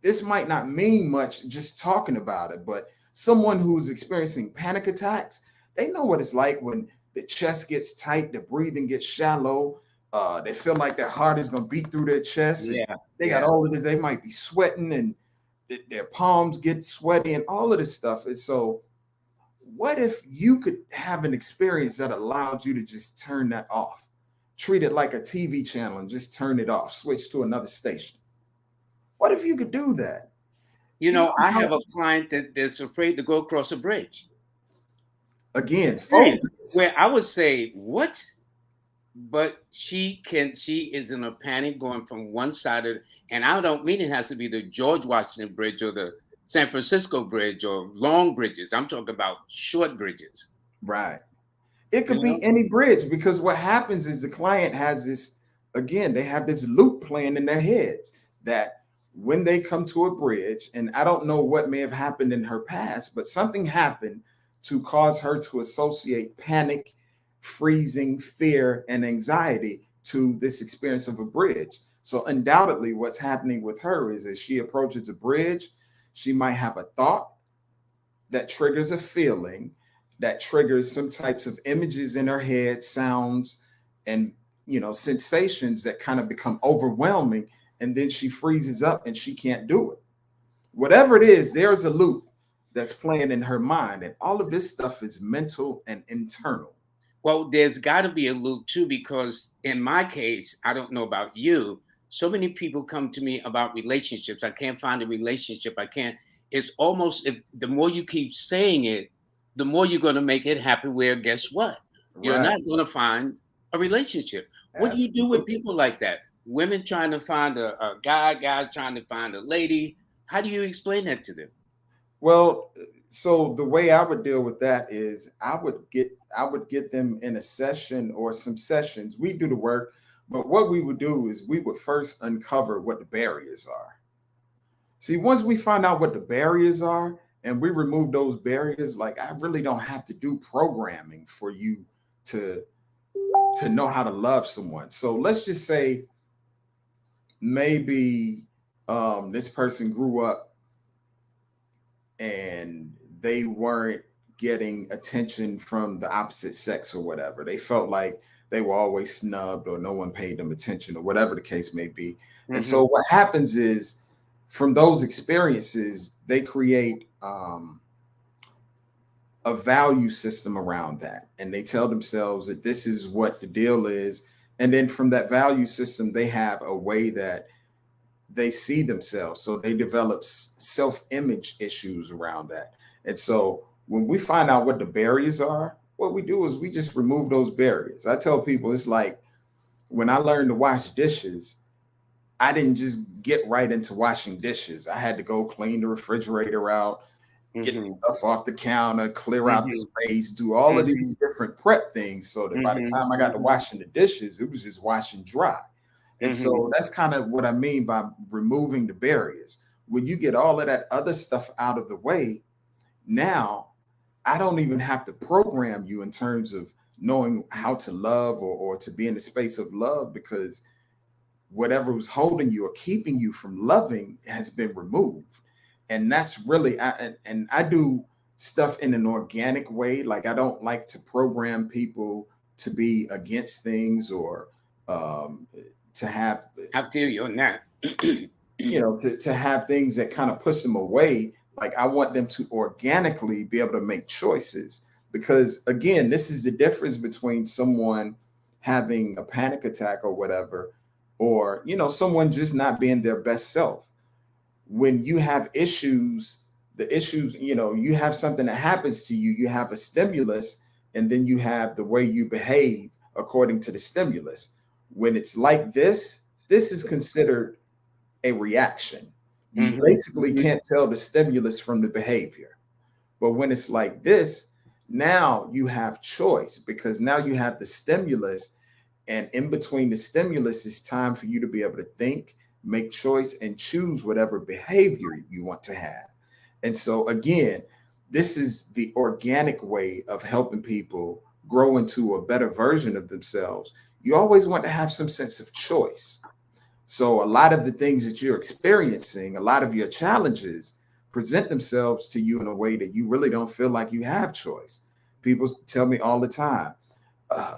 Speaker 2: this might not mean much just talking about it, but someone who's experiencing panic attacks, they know what it's like when the chest gets tight, the breathing gets shallow. They feel like their heart is going to beat through their chest.
Speaker 1: Yeah.
Speaker 2: And they got all of this. They might be sweating and their palms get sweaty and all of this stuff. And so what if you could have an experience that allowed you to just turn that off? Treat it like a TV channel and just turn it off, switch to another station. What if you could do that?
Speaker 1: I have a client that's afraid to go across a bridge.
Speaker 2: Again,
Speaker 1: where I would say, what? But she is in a panic going from one side of, and I don't mean it has to be the George Washington Bridge or the San Francisco Bridge or long bridges. I'm talking about short bridges.
Speaker 2: Right. It could be any bridge, because what happens is the client has this, again, they have this loop playing in their heads that when they come to a bridge, and I don't know what may have happened in her past, but something happened to cause her to associate panic, freezing, fear, and anxiety to this experience of a bridge. So undoubtedly what's happening with her is as she approaches a bridge, she might have a thought that triggers a feeling, that triggers some types of images in her head, sounds, and sensations that kind of become overwhelming. And then she freezes up and she can't do it. Whatever it is, there's a loop that's playing in her mind. And all of this stuff is mental and internal.
Speaker 1: Well, there's got to be a loop too, because in my case, I don't know about you, so many people come to me about relationships. I can't find a relationship. It's almost, if the more you keep saying it, the more you're going to make it happen, where guess what? You're not going to find a relationship. What do you do with people like that? Women trying to find a guy, guys trying to find a lady. How do you explain that to them?
Speaker 2: Well, so the way I would deal with that is I would get them in a session or some sessions. We do the work, but what we would do is we would first uncover what the barriers are. See, once we find out what the barriers are and we remove those barriers, like I really don't have to do programming for you to know how to love someone. So let's just say maybe this person grew up and they weren't getting attention from the opposite sex or whatever. They felt like they were always snubbed or no one paid them attention or whatever the case may be. And so what happens is from those experiences, they create a value system around that. And they tell themselves that this is what the deal is. And then from that value system, they have a way that they see themselves. So they develop self-image issues around that. And so when we find out what the barriers are, what we do is we just remove those barriers. I tell people it's like when I learned to wash dishes, I didn't just get right into washing dishes. I had to go clean the refrigerator out, get the
Speaker 1: Mm-hmm.
Speaker 2: stuff off the counter, clear out the
Speaker 1: Mm-hmm.
Speaker 2: space, do all of these different prep things so that by the
Speaker 1: Mm-hmm.
Speaker 2: time I got to washing the dishes, it was just washing dry. And
Speaker 1: Mm-hmm.
Speaker 2: so that's kind of what I mean by removing the barriers. When you get all of that other stuff out of the way, now I don't even have to program you in terms of knowing how to love or to be in the space of love, because whatever was holding you or keeping you from loving has been removed. And that's really and I do stuff in an organic way. Like I don't like to program people to be against things or um, to have
Speaker 1: I feel you on that.
Speaker 2: to have things that kind of push them away. Like I want them to organically be able to make choices, because again, this is the difference between someone having a panic attack or whatever, or someone just not being their best self. When you have issues, the issues, you have something that happens to you, you have a stimulus, and then you have the way you behave according to the stimulus. When it's like this is considered a reaction. You
Speaker 1: Mm-hmm.
Speaker 2: basically can't tell the stimulus from the behavior. But when it's like this, now you have choice, because now you have the stimulus, and in between the stimulus is time for you to be able to think, make choice, and choose whatever behavior you want to have. And so again, this is the organic way of helping people grow into a better version of themselves. You always want to have some sense of choice. So a lot of the things that you're experiencing, a lot of your challenges present themselves to you in a way that you really don't feel like you have choice. People tell me all the time,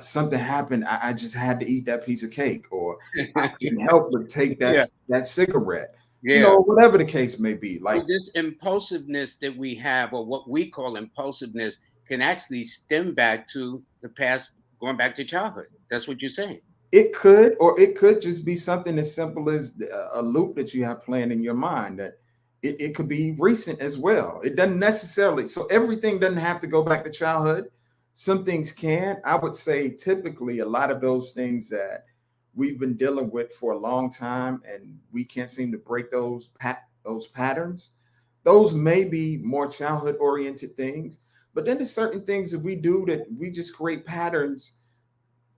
Speaker 2: something happened. I just had to eat that piece of cake, or I couldn't help but take
Speaker 1: Yeah.
Speaker 2: that cigarette,
Speaker 1: Yeah.
Speaker 2: whatever the case may be.
Speaker 1: So
Speaker 2: Like
Speaker 1: this impulsiveness that we have, or what we call impulsiveness, can actually stem back to the past, going back to childhood. That's what you're saying.
Speaker 2: it could, or it could just be something as simple as a loop that you have playing in your mind, that it could be recent as well. It doesn't necessarily, so everything doesn't have to go back to childhood. Some things can. I would say typically a lot of those things that we've been dealing with for a long time and we can't seem to break those patterns, those may be more childhood oriented things. But then there's certain things that we do that we just create patterns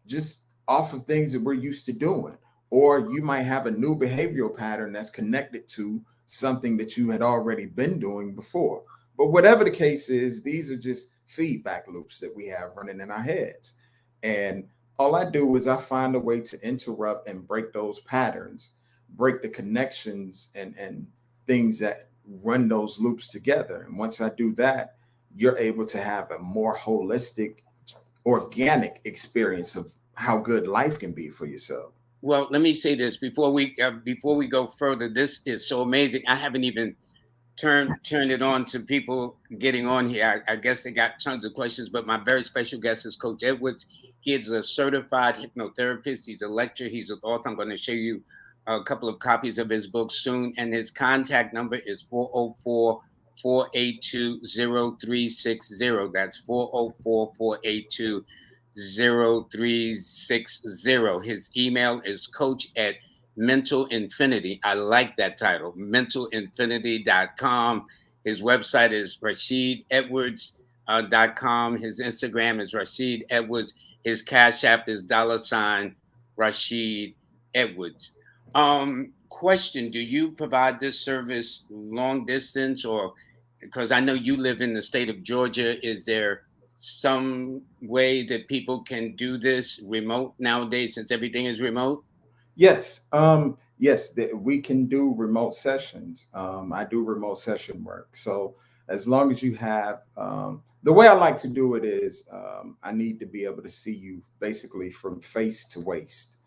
Speaker 2: just off of things that we're used to doing. Or you might have a new behavioral pattern that's connected to something that you had already been doing before. But whatever the case is, these are just feedback loops that we have running in our heads. And all I do is I find a way to interrupt and break those patterns, break the connections and things that run those loops together. And once I do that, you're able to have a more holistic, organic experience of how good life can be for yourself.
Speaker 1: Well, let me say this before we go further. This is so amazing. I haven't even turned it on to people getting on here. I guess they got tons of questions, but my very special guest is Coach Edwards. He is a certified hypnotherapist. He's a lecturer. He's an author. I'm going to show you a couple of copies of his book soon. And his contact number is 404-482-0360. That's 404-482-0360. His email is coach at Mental Infinity. I like that title, mentalinfinity.com. His website is RashidEdwards.com. His Instagram is Rashid Edwards. His Cash App is $ Rashid Edwards. Question: do you provide this service long distance, or because I know you live in the state of Georgia, is there some way that people can do this remote nowadays since everything is remote?
Speaker 2: Yes, yes, we can do remote sessions. I do remote session work. So as long as you have, the way I like to do it is, I need to be able to see you basically from face to waist.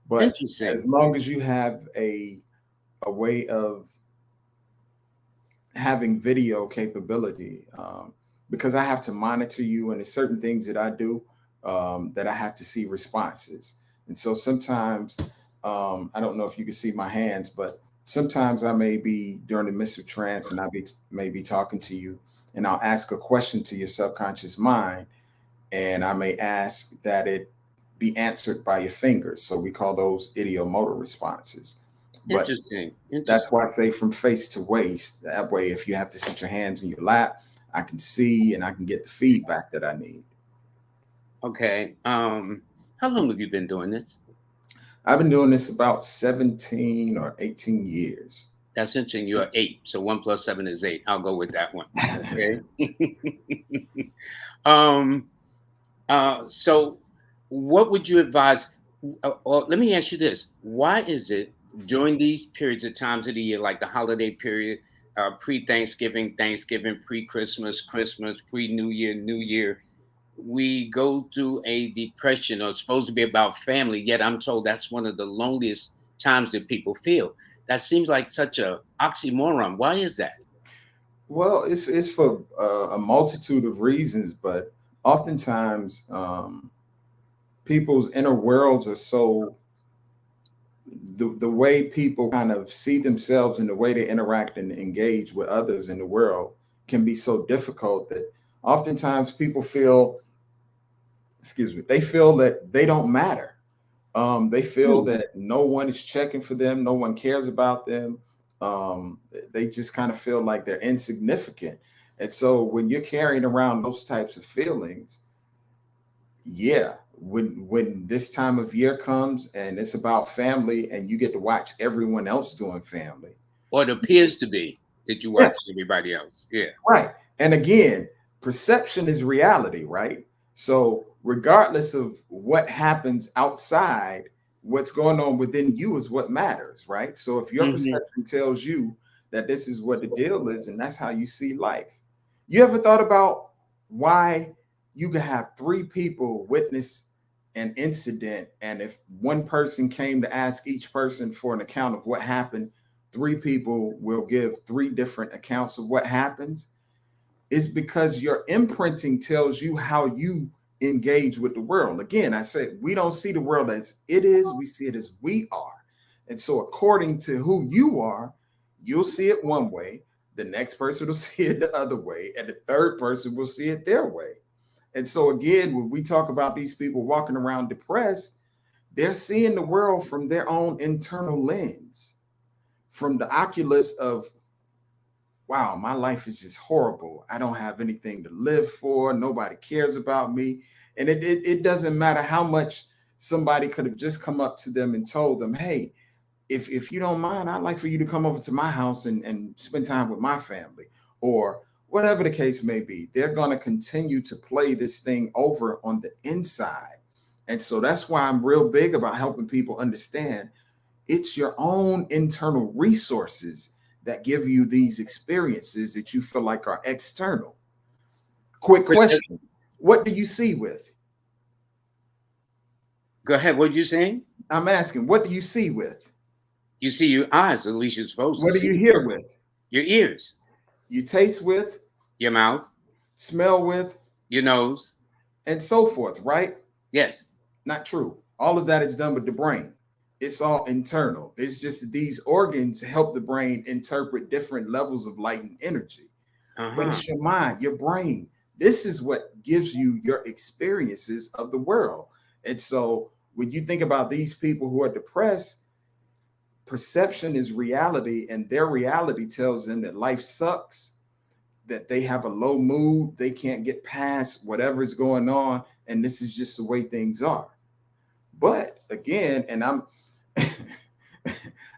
Speaker 2: But as
Speaker 1: Interesting.
Speaker 2: long as you have a way of having video capability, because I have to monitor you, and there's certain things that I do that I have to see responses. And so sometimes, I don't know if you can see my hands, but sometimes I may be during the midst of trance and may be talking to you, and I'll ask a question to your subconscious mind, and I may ask that it be answered by your fingers. So we call those idiomotor responses. But
Speaker 1: Interesting.
Speaker 2: that's
Speaker 1: Interesting.
Speaker 2: why I say from face to waist. That way, if you have to sit your hands in your lap, I can see and I can get the feedback that I need.
Speaker 1: Okay. How long have you been doing this?
Speaker 2: I've been doing this about 17 or 18 years.
Speaker 1: That's interesting. You're 8, so 1 + 7 is 8. I'll go with that one. Okay. um. So, what would you advise? Or let me ask you this: why is it during these periods of times of the year, like the holiday period, pre-Thanksgiving, Thanksgiving, pre-Christmas, Christmas, pre-New Year, New Year, we go through a depression, or it's supposed to be about family, yet I'm told that's one of the loneliest times that people feel. That seems like such a oxymoron. Why is that?
Speaker 2: Well, it's for a multitude of reasons, but oftentimes people's inner worlds are so the way people kind of see themselves and the way they interact and engage with others in the world can be so difficult that oftentimes people feel, excuse me, they feel that they don't matter. They feel
Speaker 1: Hmm.
Speaker 2: that no one is checking for them, no one cares about them. They just kind of feel like they're insignificant. And so when you're carrying around those types of feelings, yeah, when this time of year comes and it's about family and you get to watch everyone else doing family.
Speaker 1: Or it appears to be that you
Speaker 2: Yeah,
Speaker 1: watch everybody else. Yeah.
Speaker 2: right. And again, perception is reality, right? So, regardless of what happens outside, what's going on within you is what matters, right? So, if your
Speaker 1: Hmm.
Speaker 2: perception tells you that this is what the deal is and that's how you see life, you ever thought about why you could have three people witness an incident, and if one person came to ask each person for an account of what happened, three people will give three different accounts of what happens? Is because your imprinting tells you how you engage with the world. Again, I said we don't see the world as it is, we see it as we are. And so, according to who you are, you'll see it one way, the next person will see it the other way, and the third person will see it their way. And so, again, when we talk about these people walking around depressed, they're seeing the world from their own internal lens, from the oculus of, wow, my life is just horrible. I don't have anything to live for. Nobody cares about me. And it doesn't matter how much somebody could have just come up to them and told them, hey, if you don't mind, I'd like for you to come over to my house and spend time with my family, or whatever the case may be. They're going to continue to play this thing over on the inside. And so that's why I'm real big about helping people understand it's your own internal resources that give you these experiences that you feel like are external. Quick question. What do you see with?
Speaker 1: Go ahead. What you saying?
Speaker 2: I'm asking, what do you see with?
Speaker 1: You see your eyes, at least you're supposed to
Speaker 2: What do you
Speaker 1: see.
Speaker 2: hear with?
Speaker 1: Your ears,
Speaker 2: You taste with,
Speaker 1: your mouth,
Speaker 2: smell with,
Speaker 1: your nose.
Speaker 2: and so forth, right?
Speaker 1: Yes.
Speaker 2: Not true. All of that is done with the brain. It's all internal. It's just that these organs help the brain interpret different levels of light and energy. But
Speaker 1: Uh-huh.
Speaker 2: it's your mind, your brain. This is what gives you your experiences of the world. And so when you think about these people who are depressed, perception is reality, and their reality tells them that life sucks, that they have a low mood, they can't get past whatever's going on, and this is just the way things are. But again, and I'm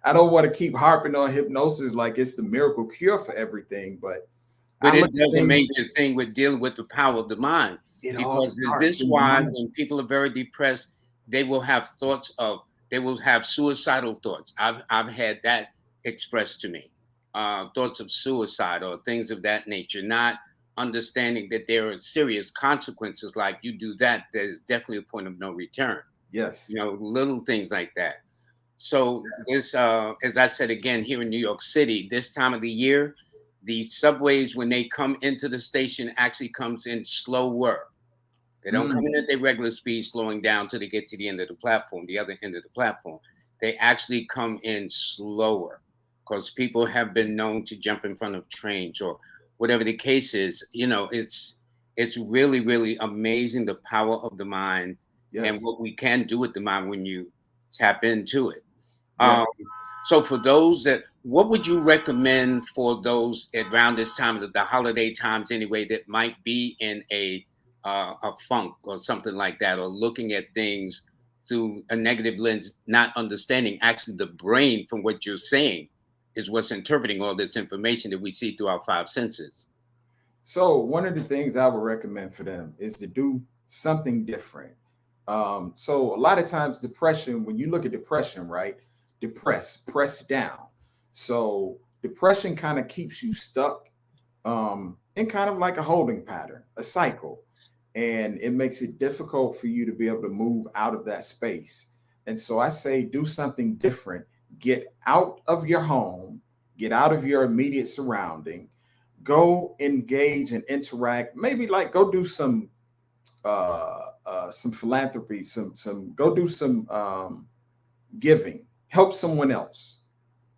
Speaker 2: I don't want to keep harping on hypnosis like it's the miracle cure for everything, but I
Speaker 1: But it
Speaker 2: look at
Speaker 1: does a
Speaker 2: things,
Speaker 1: major thing with dealing with the power of the mind.
Speaker 2: it all
Speaker 1: Because is
Speaker 2: starts
Speaker 1: this
Speaker 2: in the
Speaker 1: why
Speaker 2: mind.
Speaker 1: when people are very depressed, they will have thoughts of, they will have suicidal thoughts. I've had that expressed to me. Thoughts of suicide or things of that nature, not understanding that there are serious consequences. Like you do that, there's definitely a point of no return.
Speaker 2: Yes.
Speaker 1: Little things like that. So this, as I said again, here in New York City, this time of the year, the subways when they come into the station actually comes in slower. They don't come in
Speaker 2: Mm,
Speaker 1: at their regular speed, slowing down till they get to the end of the platform, the other end of the platform. They actually come in slower because people have been known to jump in front of trains or whatever the case is. It's really, really amazing the power of the mind and
Speaker 2: Yes.
Speaker 1: what we can do with the mind when you tap into it. Um,
Speaker 2: Yes.
Speaker 1: so for those what would you recommend for those around this time of the holiday times anyway that might be in a funk or something like that, or looking at things through a negative lens, not understanding actually the brain from what you're saying is what's interpreting all this information that we see through our five senses.
Speaker 2: So one of the things I would recommend for them is to do something different. So a lot of times depression, when you look at depression, right? Press down. So depression kind of keeps you stuck in kind of like a holding pattern, a cycle. And it makes it difficult for you to be able to move out of that space. And so I say do something different. Get out of your home, get out of your immediate surrounding, go engage and interact. Maybe like go do some philanthropy, some go do some giving, help someone else,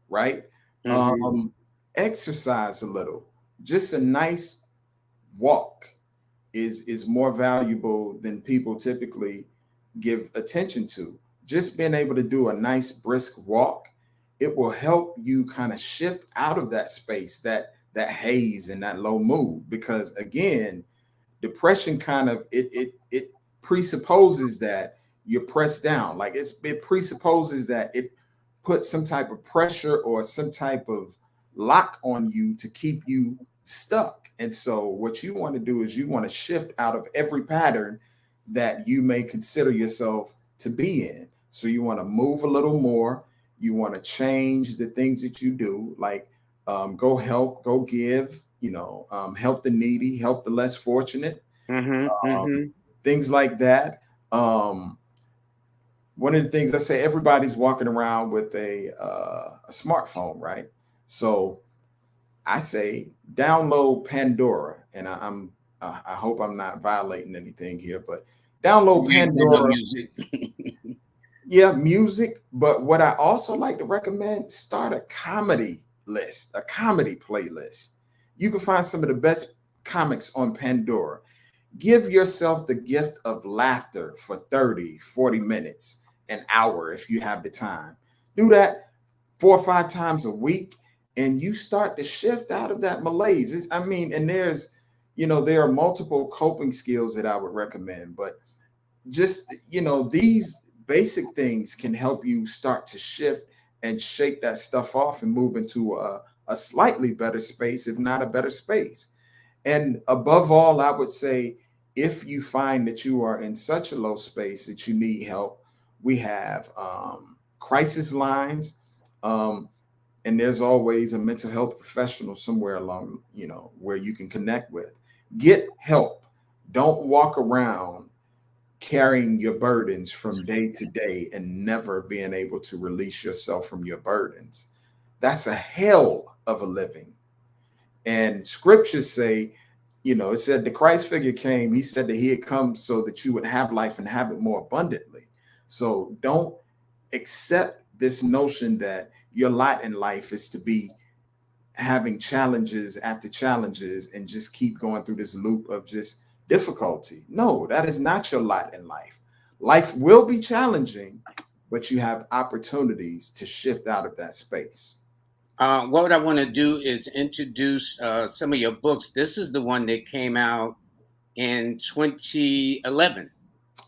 Speaker 2: right?
Speaker 1: Hmm.
Speaker 2: Um, Exercise a little. Just a nice walk is more valuable than people typically give attention to. Just being able to do a nice brisk walk, it will help you kind of shift out of that space, that haze and that low mood. Because again, depression kind of it presupposes that you're pressed down. Like it presupposes that it puts some type of pressure or some type of lock on you to keep you stuck. And so what you want to do is you want to shift out of every pattern that you may consider yourself to be in. So you want to move a little more. You want to change the things that you do, like go help, go give, help the needy, help the less fortunate,
Speaker 1: Hmm.
Speaker 2: um,
Speaker 1: Hmm.
Speaker 2: things like that. Um, One of the things I say, everybody's walking around with a smartphone, right? So I say download Pandora, and I hope I'm not violating anything here, but download
Speaker 1: You ain't playing no
Speaker 2: Pandora.
Speaker 1: music.
Speaker 2: Yeah, music. But what I also like to recommend, start a comedy list, a comedy playlist. You can find some of the best comics on Pandora. Give yourself the gift of laughter for 30, 40 minutes, an hour if you have the time. Do that 4 or 5 times a week, and you start to shift out of that malaise. I mean, and there are multiple coping skills that I would recommend, but just, these basic things can help you start to shift and shake that stuff off and move into a slightly better space, if not a better space. And above all, I would say if you find that you are in such a low space that you need help, we have crisis lines. Um, and there's always a mental health professional somewhere along, where you can connect with. Get help. Don't walk around carrying your burdens from day to day and never being able to release yourself from your burdens. That's a hell of a living. And scriptures say, it said the Christ figure came, he said that he had come so that you would have life and have it more abundantly. So don't accept this notion that your lot in life is to be having challenges after challenges and just keep going through this loop of just difficulty. No, that is not your lot in life. Life will be challenging, but you have opportunities to shift out of that space.
Speaker 1: What I want to do is introduce some of your books. This is the one that came out in 2011.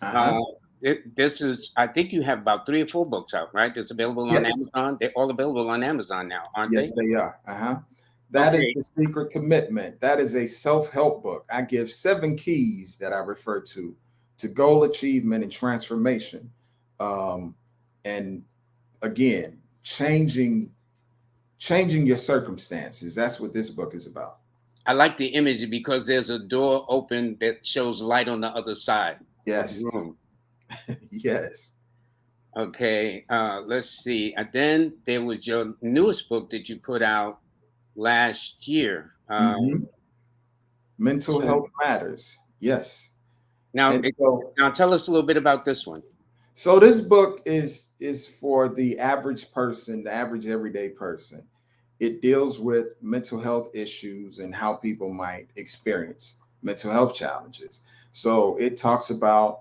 Speaker 2: Uh-huh.
Speaker 1: Uh, this is, I think you have about three or four books out, right? That's available on
Speaker 2: Yes.
Speaker 1: Amazon. They're all available on Amazon now, aren't
Speaker 2: Yes,
Speaker 1: they?
Speaker 2: they are. Uh-huh. That is
Speaker 1: Okay.
Speaker 2: the secret commitment. That is a self-help book. I give 7 keys that I refer to goal achievement and transformation. Um, and again, changing your circumstances. That's what this book is about.
Speaker 1: I like the image because there's a door open that shows light on the other side of the
Speaker 2: Yes.
Speaker 1: room.
Speaker 2: Yes.
Speaker 1: Okay. Let's see. And then there was your newest book that you put out last year.
Speaker 2: Mhm. Mental
Speaker 1: So
Speaker 2: health matters. Yes.
Speaker 1: now,
Speaker 2: And so
Speaker 1: now tell us a little bit about this one.
Speaker 2: this book is for the average person, the average everyday person. It deals with mental health issues and how people might experience mental health challenges. So it talks about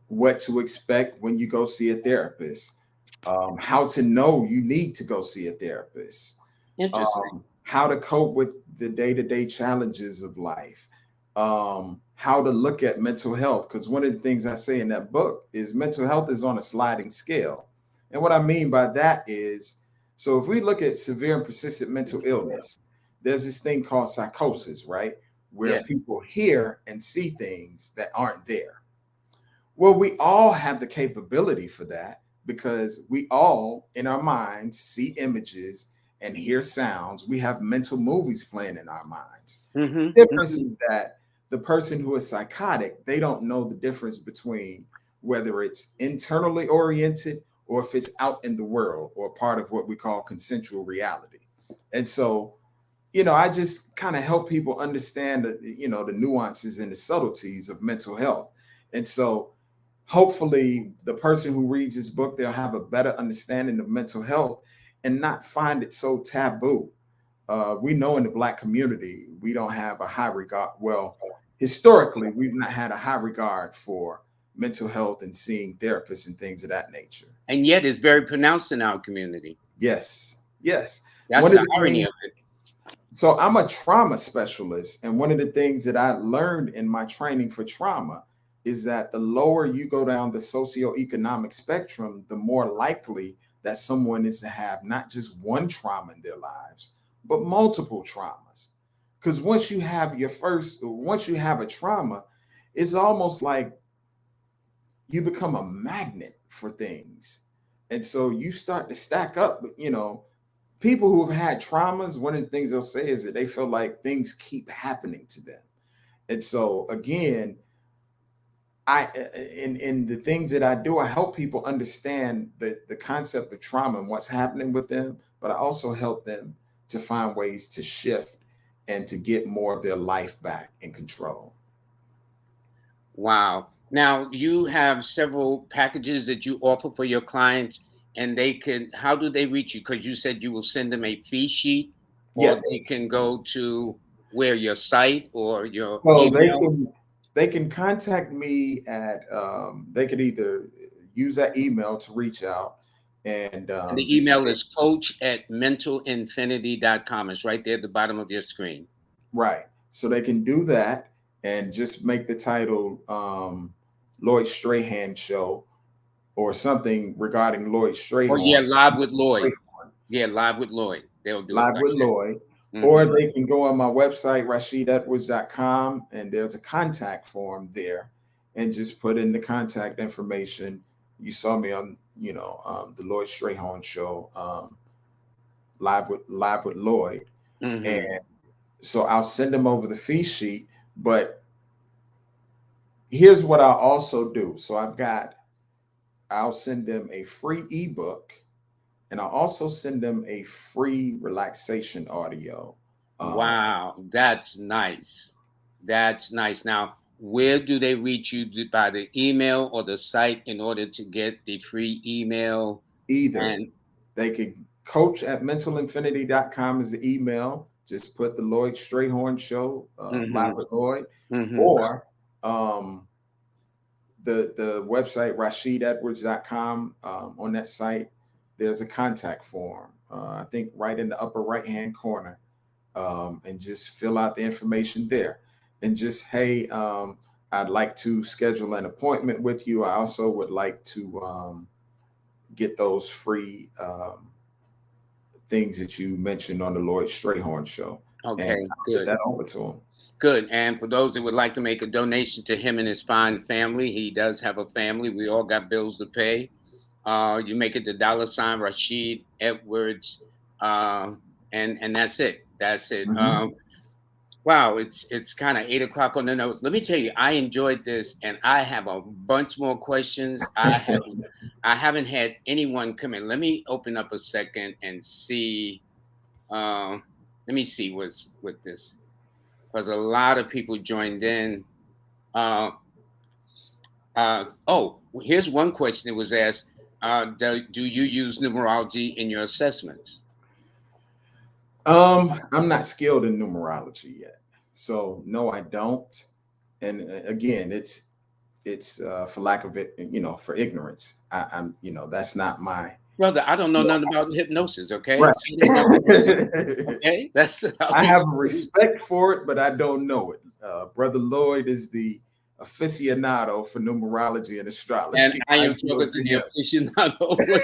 Speaker 2: what to expect when you go see a therapist, how to know you need to go see a therapist,
Speaker 1: Interesting.
Speaker 2: how to cope with the day-to-day challenges of life, how to look at mental health. Because one of the things I say in that book is mental health is on a sliding scale. And what I mean by that is, so if we look at severe and persistent mental illness, there's this thing called psychosis, right? Where
Speaker 1: Yes.
Speaker 2: people hear and see things that aren't there. Well, we all have the capability for that because we all, in our minds, see images and hear sounds. We have mental movies playing in our minds.
Speaker 1: Mm-hmm.
Speaker 2: The difference
Speaker 1: Mm-hmm.
Speaker 2: is that the person who is psychotic, they don't know the difference between whether it's internally oriented or if it's out in the world or part of what we call consensual reality. And so, I just kind of help people understand the nuances and the subtleties of mental health. And so hopefully the person who reads this book, they'll have a better understanding of mental health and not find it so taboo. We know in the Black community, we don't have a high regard. Well, historically, we've not had a high regard for mental health and seeing therapists and things of that nature.
Speaker 1: And yet it's very pronounced in our community.
Speaker 2: Yes, yes.
Speaker 1: That's
Speaker 2: One of
Speaker 1: the
Speaker 2: the
Speaker 1: irony
Speaker 2: things,
Speaker 1: of it.
Speaker 2: so I'm a trauma specialist, and one of the things that I learned in my training for trauma is that the lower you go down the socioeconomic spectrum, the more likely that someone is to have not just one trauma in their lives, but multiple traumas. Because once you have a trauma, it's almost like you become a magnet for things. And so you start to stack up, people who have had traumas, one of the things they'll say is that they feel like things keep happening to them. And so again, I in the things that I do, I help people understand the concept of trauma and what's happening with them, but I also help them to find ways to shift and to get more of their life back in control.
Speaker 1: Wow. Now you have several packages that you offer for your clients, and how do they reach you? Because you said you will send them a fee sheet, or
Speaker 2: Yes.
Speaker 1: they can go to where your site or your
Speaker 2: So
Speaker 1: email.
Speaker 2: they can contact me at they could either use that email to reach out and
Speaker 1: And the
Speaker 2: just
Speaker 1: email is coach@mentalinfinity.com. It's right there at the bottom of your screen.
Speaker 2: right. So they can do that and just make the title Lloyd Strahan Show or something regarding Lloyd
Speaker 1: Oh yeah,
Speaker 2: Strayhorn.
Speaker 1: live with Lloyd. Yeah, live with Lloyd. They'll do it
Speaker 2: Live
Speaker 1: like
Speaker 2: with Lloyd.
Speaker 1: that.
Speaker 2: Or
Speaker 1: Hmm.
Speaker 2: they can go on my website, rashidedwards.com, and there's a contact form there. And just put in the contact information. You saw me on, the Lloyd Strayhorn show, live with Lloyd.
Speaker 1: Hmm.
Speaker 2: And so I'll send them over the fee sheet. But here's what I'll also do. So I'll send them a free ebook, and I'll also send them a free relaxation audio. Um,
Speaker 1: Wow, that's nice. That's nice. Now, where do they reach you? By the email or the site in order to get the free email?
Speaker 2: Either
Speaker 1: And
Speaker 2: they could coach@mentalinfinity.com is the email. Just put the Lloyd Strayhorn show, live
Speaker 1: hmm
Speaker 2: with Lloyd,
Speaker 1: hmm
Speaker 2: or um, the website rashidedwards.com. On that site, there's a contact form. I think right in the upper right hand corner, and just fill out the information there. And just, hey, I'd like to schedule an appointment with you. I also would like to get those free things that you mentioned on the Lloyd Strayhorn show, and
Speaker 1: Okay,
Speaker 2: I'll get
Speaker 1: good.
Speaker 2: that over to them.
Speaker 1: Good. And for those that would like to make a donation to him and his fine family, he does have a family. We all got bills to pay. You make it to $ Rashid Edwards, uh, and that's it. That's it.
Speaker 2: Mm-hmm.
Speaker 1: Wow, it's kind of 8 o'clock on the nose. Let me tell you, I enjoyed this, and I have a bunch more questions. I haven't had anyone come in. Let me open up a second and see. Uh, Let me see what's with this, because a lot of people joined in. Uh, here's one question that was asked: do you use numerology in your assessments?
Speaker 2: I'm not skilled in numerology yet, so no, I don't. And again, it's for lack of it, for ignorance. I'm, that's not my
Speaker 1: Brother, I don't know
Speaker 2: no.
Speaker 1: nothing about hypnosis, okay?
Speaker 2: Right.
Speaker 1: So it ain't nothing to me, okay? That's how
Speaker 2: I
Speaker 1: we
Speaker 2: have a respect for it, but I don't know it. Brother Lloyd is the aficionado for numerology and
Speaker 1: and
Speaker 2: astrology.
Speaker 1: I
Speaker 2: I
Speaker 1: am
Speaker 2: yield
Speaker 1: talking to
Speaker 2: to
Speaker 1: the
Speaker 2: him.
Speaker 1: aficionado. What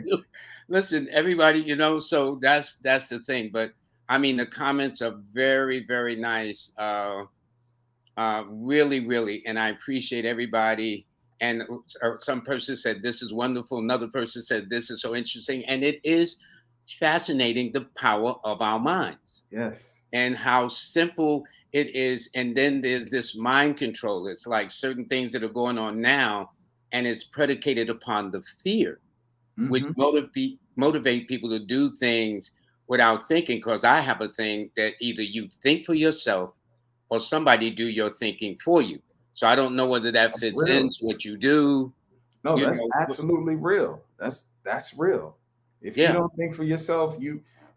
Speaker 1: you do. Listen, everybody, so that's the thing. But I mean, the comments are very, very nice. Really, really, and I appreciate everybody. And some person said this is wonderful. Another person said this is so interesting, and it is fascinating the power of our minds
Speaker 2: Yes.
Speaker 1: and how simple it is. And then there's this mind control. It's like certain things that are going on now, and it's predicated upon the fear, which
Speaker 2: Hmm.
Speaker 1: motivate people to do things without thinking. Because I have a thing that either you think for yourself or somebody do your thinking for you. So I don't know whether that
Speaker 2: That's
Speaker 1: fits
Speaker 2: real.
Speaker 1: into what you do.
Speaker 2: No,
Speaker 1: You
Speaker 2: that's
Speaker 1: know,
Speaker 2: absolutely real. That's real. If you
Speaker 1: yeah.
Speaker 2: don't think for yourself,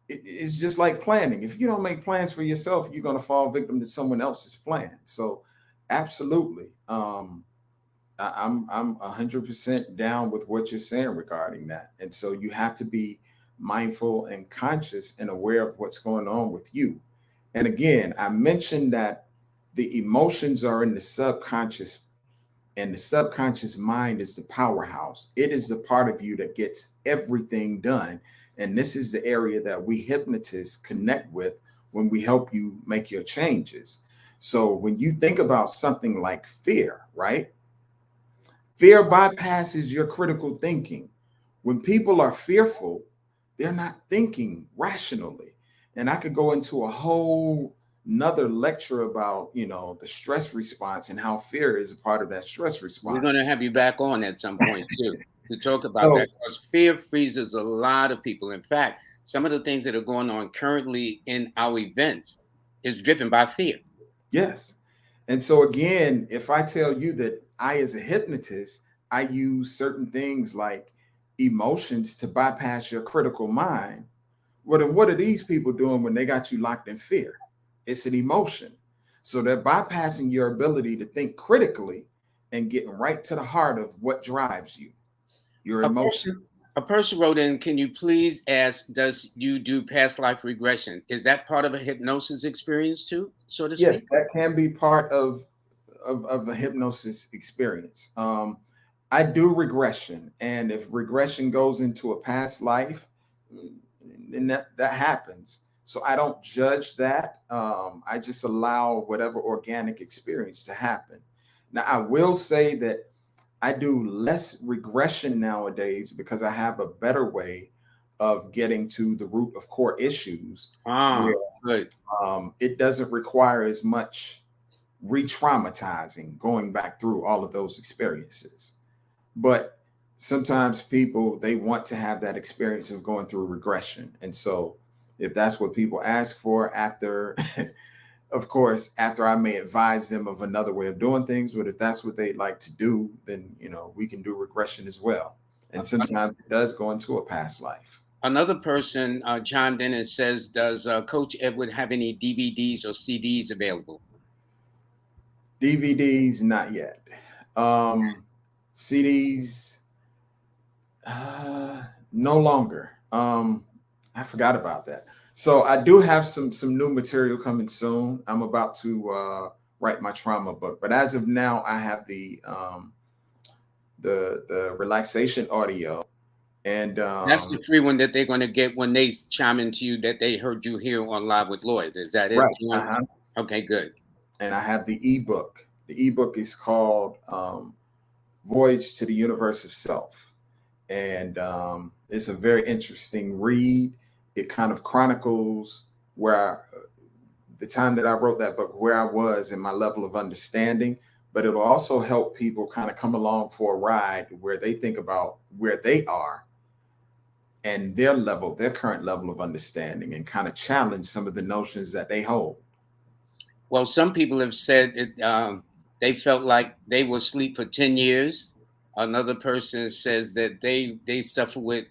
Speaker 2: it's just like planning. If you don't make plans for yourself, you're gonna fall victim to someone else's plan. So, absolutely. I'm 100% down with what you're saying regarding that. And so you have to be mindful and conscious and aware of what's going on with you. And again, I mentioned that the emotions are in the subconscious, and the subconscious mind is the powerhouse. It is the part of you that gets everything done. And this is the area that we hypnotists connect with when we help you make your changes. So when you think about something like fear, right? Fear bypasses your critical thinking. When people are fearful, they're not thinking rationally. And I could go into a whole another lecture about, the stress response and how fear is a part of that stress
Speaker 1: We're
Speaker 2: response.
Speaker 1: going to have you back on at some point too to talk about
Speaker 2: So,
Speaker 1: that because fear freezes a lot of people. In fact, some of the things that are going on currently in our events is driven by fear.
Speaker 2: yes. And so again, if I tell you that I as a hypnotist, I use certain things like emotions to bypass your critical mind. Well, then what are these people doing when they got you locked in fear? It's an emotion. So they're bypassing your ability to think critically and getting right to the heart of what drives you, your
Speaker 1: A
Speaker 2: emotion.
Speaker 1: person, a person wrote in, can you please ask, does you do past life regression? Is that part of a hypnosis experience too, so to speak?
Speaker 2: Yes, that can be part of a hypnosis experience. I do regression, and if regression goes into a past life, then that happens. So I don't judge that. I just allow whatever organic experience to happen. Now I will say that I do less regression nowadays because I have a better way of getting to the root of core issues where
Speaker 1: Ah, good.
Speaker 2: it doesn't require as much re-traumatizing going back through all of those experiences. But sometimes people, they want to have that experience of going through regression, and so if that's what people ask for after of course after I may advise them of another way of doing things, but if that's what they'd like to do, then we can do regression as well, and sometimes it does go into a past life.
Speaker 1: Another person chimed in and says, does Coach Edward have any DVDs or CDs available?
Speaker 2: DVDs not yet. CDs no longer. I forgot about that. So I do have some new material coming soon. I'm about to write my trauma book, but as of now, I have the relaxation audio, and
Speaker 1: That's the free one that they're going to get when they chime into you that they heard you here on Live with Lloyd. Is that it?
Speaker 2: right. Uh-huh.
Speaker 1: Okay, good.
Speaker 2: And I have the ebook. The ebook is called Voyage to the Universe of Self, and it's a very interesting read. It kind of chronicles the time that I wrote that book, where I was and my level of understanding. But it'll also help people kind of come along for a ride where they think about where they are and their current level of understanding, and kind of challenge some of the notions that they hold.
Speaker 1: Well, some people have said it, they felt like they were asleep for 10 years. Another person says that they suffer with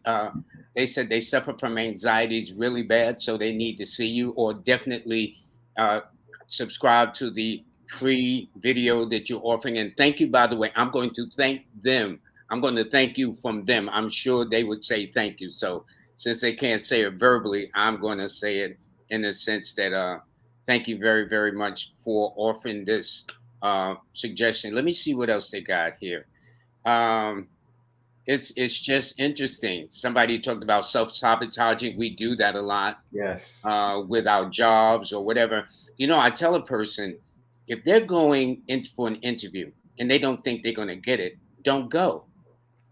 Speaker 1: they said they suffer from anxieties really bad, so they need to see you, or definitely uh, subscribe to the free video that you're offering. And thank you, by the way. I'm going to thank them. I'm going to thank you from them. I'm sure they would say thank you. So since they can't say it verbally, I'm going to say it in the sense that thank you very, very much for offering this suggestion. Let me see what else they got here. Um, it's just interesting. Somebody talked about self-sabotaging. We do that a lot
Speaker 2: Yes.
Speaker 1: with our jobs or whatever. I tell a person, if they're going in for an interview and they don't think they're going to get it, don't go,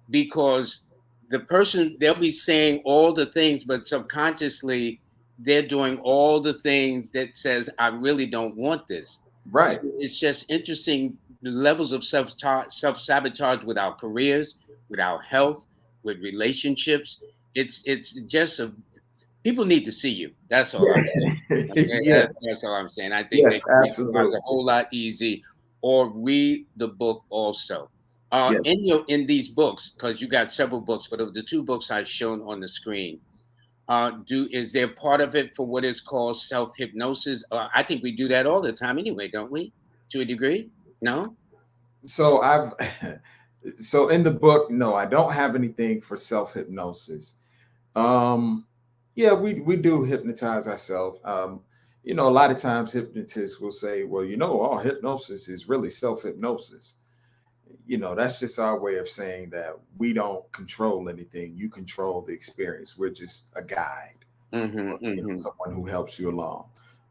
Speaker 1: because the person, they'll be saying all the things, but subconsciously they're doing all the things that says, I really don't want this. So
Speaker 2: Right.
Speaker 1: it's just interesting, the levels of self-sabotage with our careers, with our health, with relationships. It's just a people need to see you. That's all I'm saying. Okay,
Speaker 2: Yes.
Speaker 1: that's all I'm saying. I think they
Speaker 2: Yes,
Speaker 1: can make lives a
Speaker 2: absolutely.
Speaker 1: whole lot easy, or read the book also. In
Speaker 2: Yes.
Speaker 1: these books, because you got several books, but of the two books I've shown on the screen, do is there part of it for what is called self hypnosis? I think we do that all the time anyway, don't we? To a degree, no.
Speaker 2: So I've so in the book, no, I don't have anything for self-hypnosis. Um, yeah, we do hypnotize ourselves. A lot of times hypnotists will say, well, all hypnosis is really self-hypnosis. That's just our way of saying that we don't control anything. You control the experience. We're just a guide,
Speaker 1: Mm-hmm,
Speaker 2: or
Speaker 1: mm-hmm.
Speaker 2: someone who helps you along.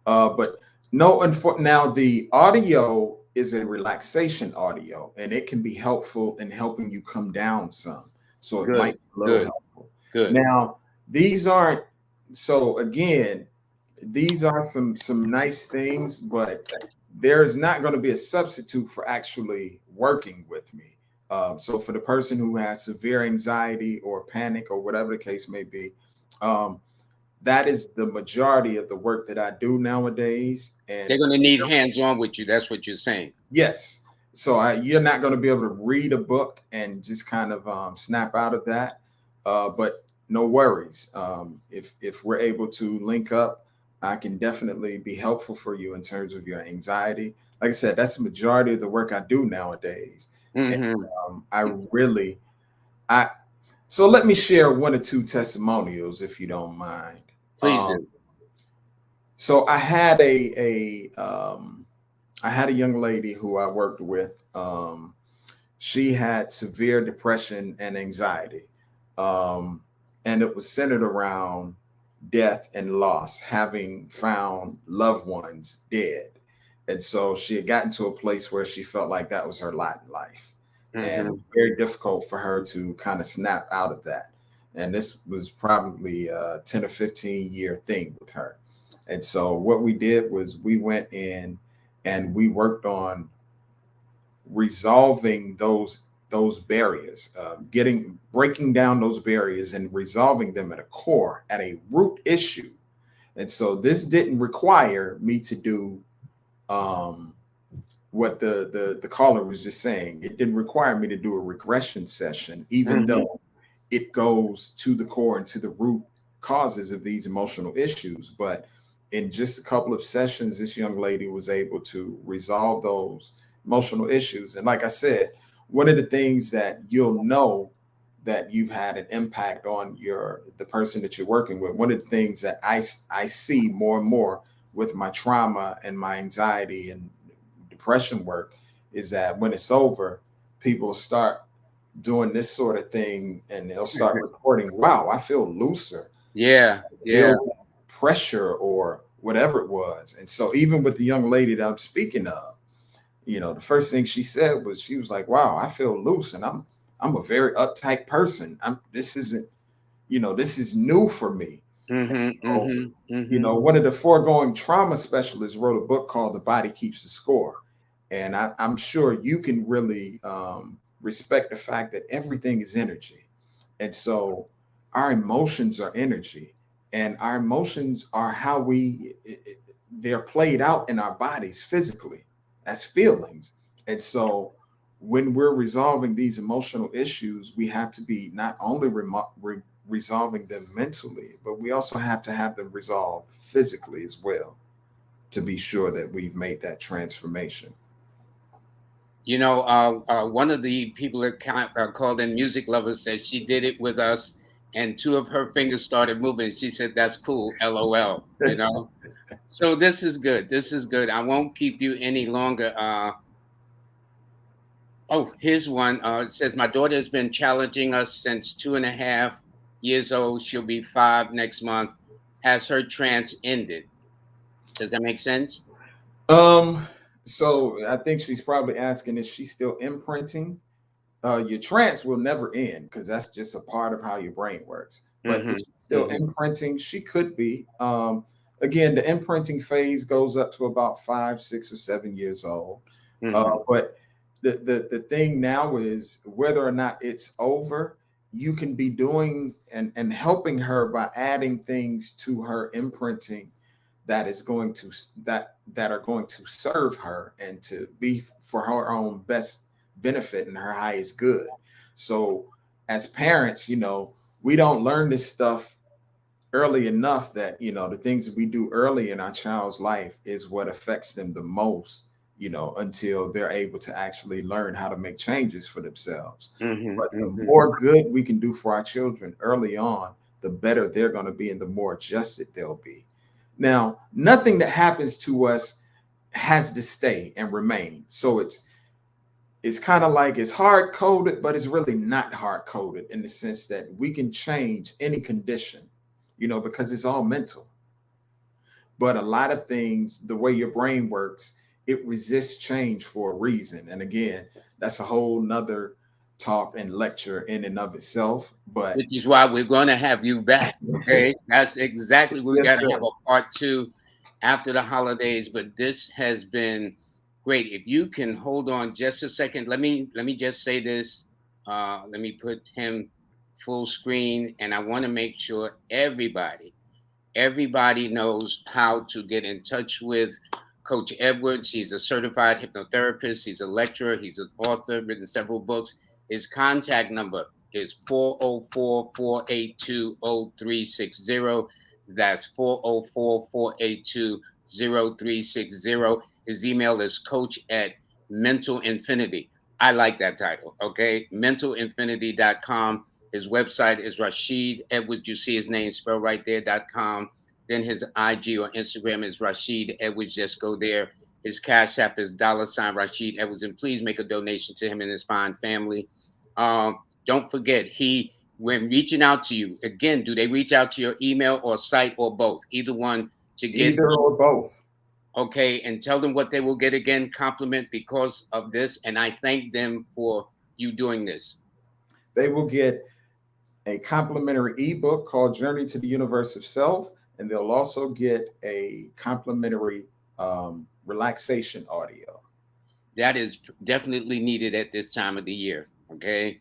Speaker 2: But no, now the audio is a relaxation audio, and it can be helpful in helping you come down some. So it
Speaker 1: Good,
Speaker 2: might be a little
Speaker 1: good,
Speaker 2: helpful.
Speaker 1: good.
Speaker 2: Now, these aren't so again, these are some nice things, but there's not going to be a substitute for actually working with me. So for the person who has severe anxiety or panic or whatever the case may be, um, that is the majority of the work that I do nowadays.
Speaker 1: They're
Speaker 2: And
Speaker 1: going
Speaker 2: so,
Speaker 1: to need hands on with you. That's what you're saying.
Speaker 2: yes, so you're not going to be able to read a book and just kind of snap out of that. But no worries. If we're able to link up, I can definitely be helpful for you in terms of your anxiety. Like I said, that's the majority of the work I do nowadays. And
Speaker 1: Mm-hmm.
Speaker 2: I really, I so let me share one or two testimonials if you don't mind.
Speaker 1: Please
Speaker 2: Um,
Speaker 1: do.
Speaker 2: so I had a young lady who I worked with. She had severe depression and anxiety, um, and it was centered around death and loss, having found loved ones dead. And so she had gotten to a place where she felt like that was her lot in life. And it
Speaker 1: Mm-hmm.
Speaker 2: was very difficult for her to kind of snap out of that. And this was probably a 10 or 15-year thing with her. And so what we did was we went in and we worked on resolving those barriers, getting breaking down those barriers and resolving them at a core, at a root issue. And so this didn't require me to do um, what the caller was just saying. It didn't require me to do a regression session, even
Speaker 1: Mm-hmm.
Speaker 2: though it goes to the core and to the root causes of these emotional issues. But in just a couple of sessions, this young lady was able to resolve those emotional issues. And like I said, one of the things that you'll know that you've had an impact on the person that you're working with, one of the things that I see more and more with my trauma and my anxiety and depression work is that when it's over, people start doing this sort of thing and they'll start reporting, wow, I feel looser,
Speaker 1: Yeah, yeah.
Speaker 2: feel pressure or whatever it was. And so even with the young lady that I'm speaking of, the first thing she said was she was like, wow, I feel loose and I'm a very uptight person. This isn't, this is new for me. And
Speaker 1: Mm-hmm.
Speaker 2: so,
Speaker 1: Mm-hmm. Mm-hmm.
Speaker 2: one of the foregoing trauma specialists wrote a book called The Body Keeps the Score. And I'm sure you can really respect the fact that everything is energy. And so our emotions are energy, and our emotions are how they're played out in our bodies physically as feelings. And so when we're resolving these emotional issues, we have to be not only resolving them mentally, but we also have to have them resolved physically as well to be sure that we've made that transformation.
Speaker 1: One of the people that called in, Music Lovers, said she did it with us, and two of her fingers started moving. She said, "That's cool, LOL." So this is good. This is good. I won't keep you any longer. Oh, here's one. It says, "My daughter has been challenging us since 2.5 years old. She'll be 5 next month. Has her trance ended?" Does that make sense?
Speaker 2: Um, so I think she's probably asking, is she still imprinting? Your trance will never end because that's just a part of how your brain works. But
Speaker 1: Mm-hmm.
Speaker 2: is she still
Speaker 1: Mm-hmm.
Speaker 2: imprinting? She could be. Again, the imprinting phase goes up to about 5, 6, or 7 years old.
Speaker 1: Mm-hmm.
Speaker 2: But the thing now is whether or not it's over, you can be doing and helping her by adding things to her imprinting that is going to that are going to serve her and to be for her own best benefit and her highest good. So as parents, we don't learn this stuff early enough that, the things that we do early in our child's life is what affects them the most, until they're able to actually learn how to make changes for themselves.
Speaker 1: Mm-hmm.
Speaker 2: But the
Speaker 1: Mm-hmm.
Speaker 2: more good we can do for our children early on, the better they're going to be and the more adjusted they'll be. Now, nothing that happens to us has to stay and remain. So it's kind of like it's hard coded, but it's really not hard coded in the sense that we can change any condition, because it's all mental. But a lot of things, the way your brain works, it resists change for a reason. And again, that's a whole nother talk and lecture in and of itself. But
Speaker 1: Which is why we're going to have you back. Okay, that's exactly, we
Speaker 2: yes,
Speaker 1: got to
Speaker 2: sir.
Speaker 1: have a part 2 after the holidays. But this has been great. If you can hold on just a second, let me just say this. Let me put him full screen, and I want to make sure everybody knows how to get in touch with Coach Edwards. He's a certified hypnotherapist. He's a lecturer. He's an author, written several books. His contact number is 404-482-0360. That's 404-482-0360. His email is coach at Mental Infinity. I like that title. Okay. Mentalinfinity.com. His website is Rashid Edwards. You see his name spelled right there.com. Then his IG or Instagram is Rashid Edwards. Just go there. His Cash App is $ Rashid Edwards. And please make a donation to him and his fine family. Don't forget, when reaching out to you, again, do they reach out to your email or site or both? Either one to get,
Speaker 2: Either or both.
Speaker 1: okay, and tell them what they will get again, compliment because of this. And I thank them for you doing this.
Speaker 2: They will get a complimentary ebook called Journey to the Universe of Self, and they'll also get a complimentary relaxation audio.
Speaker 1: That is definitely needed at this time of the year. Okay.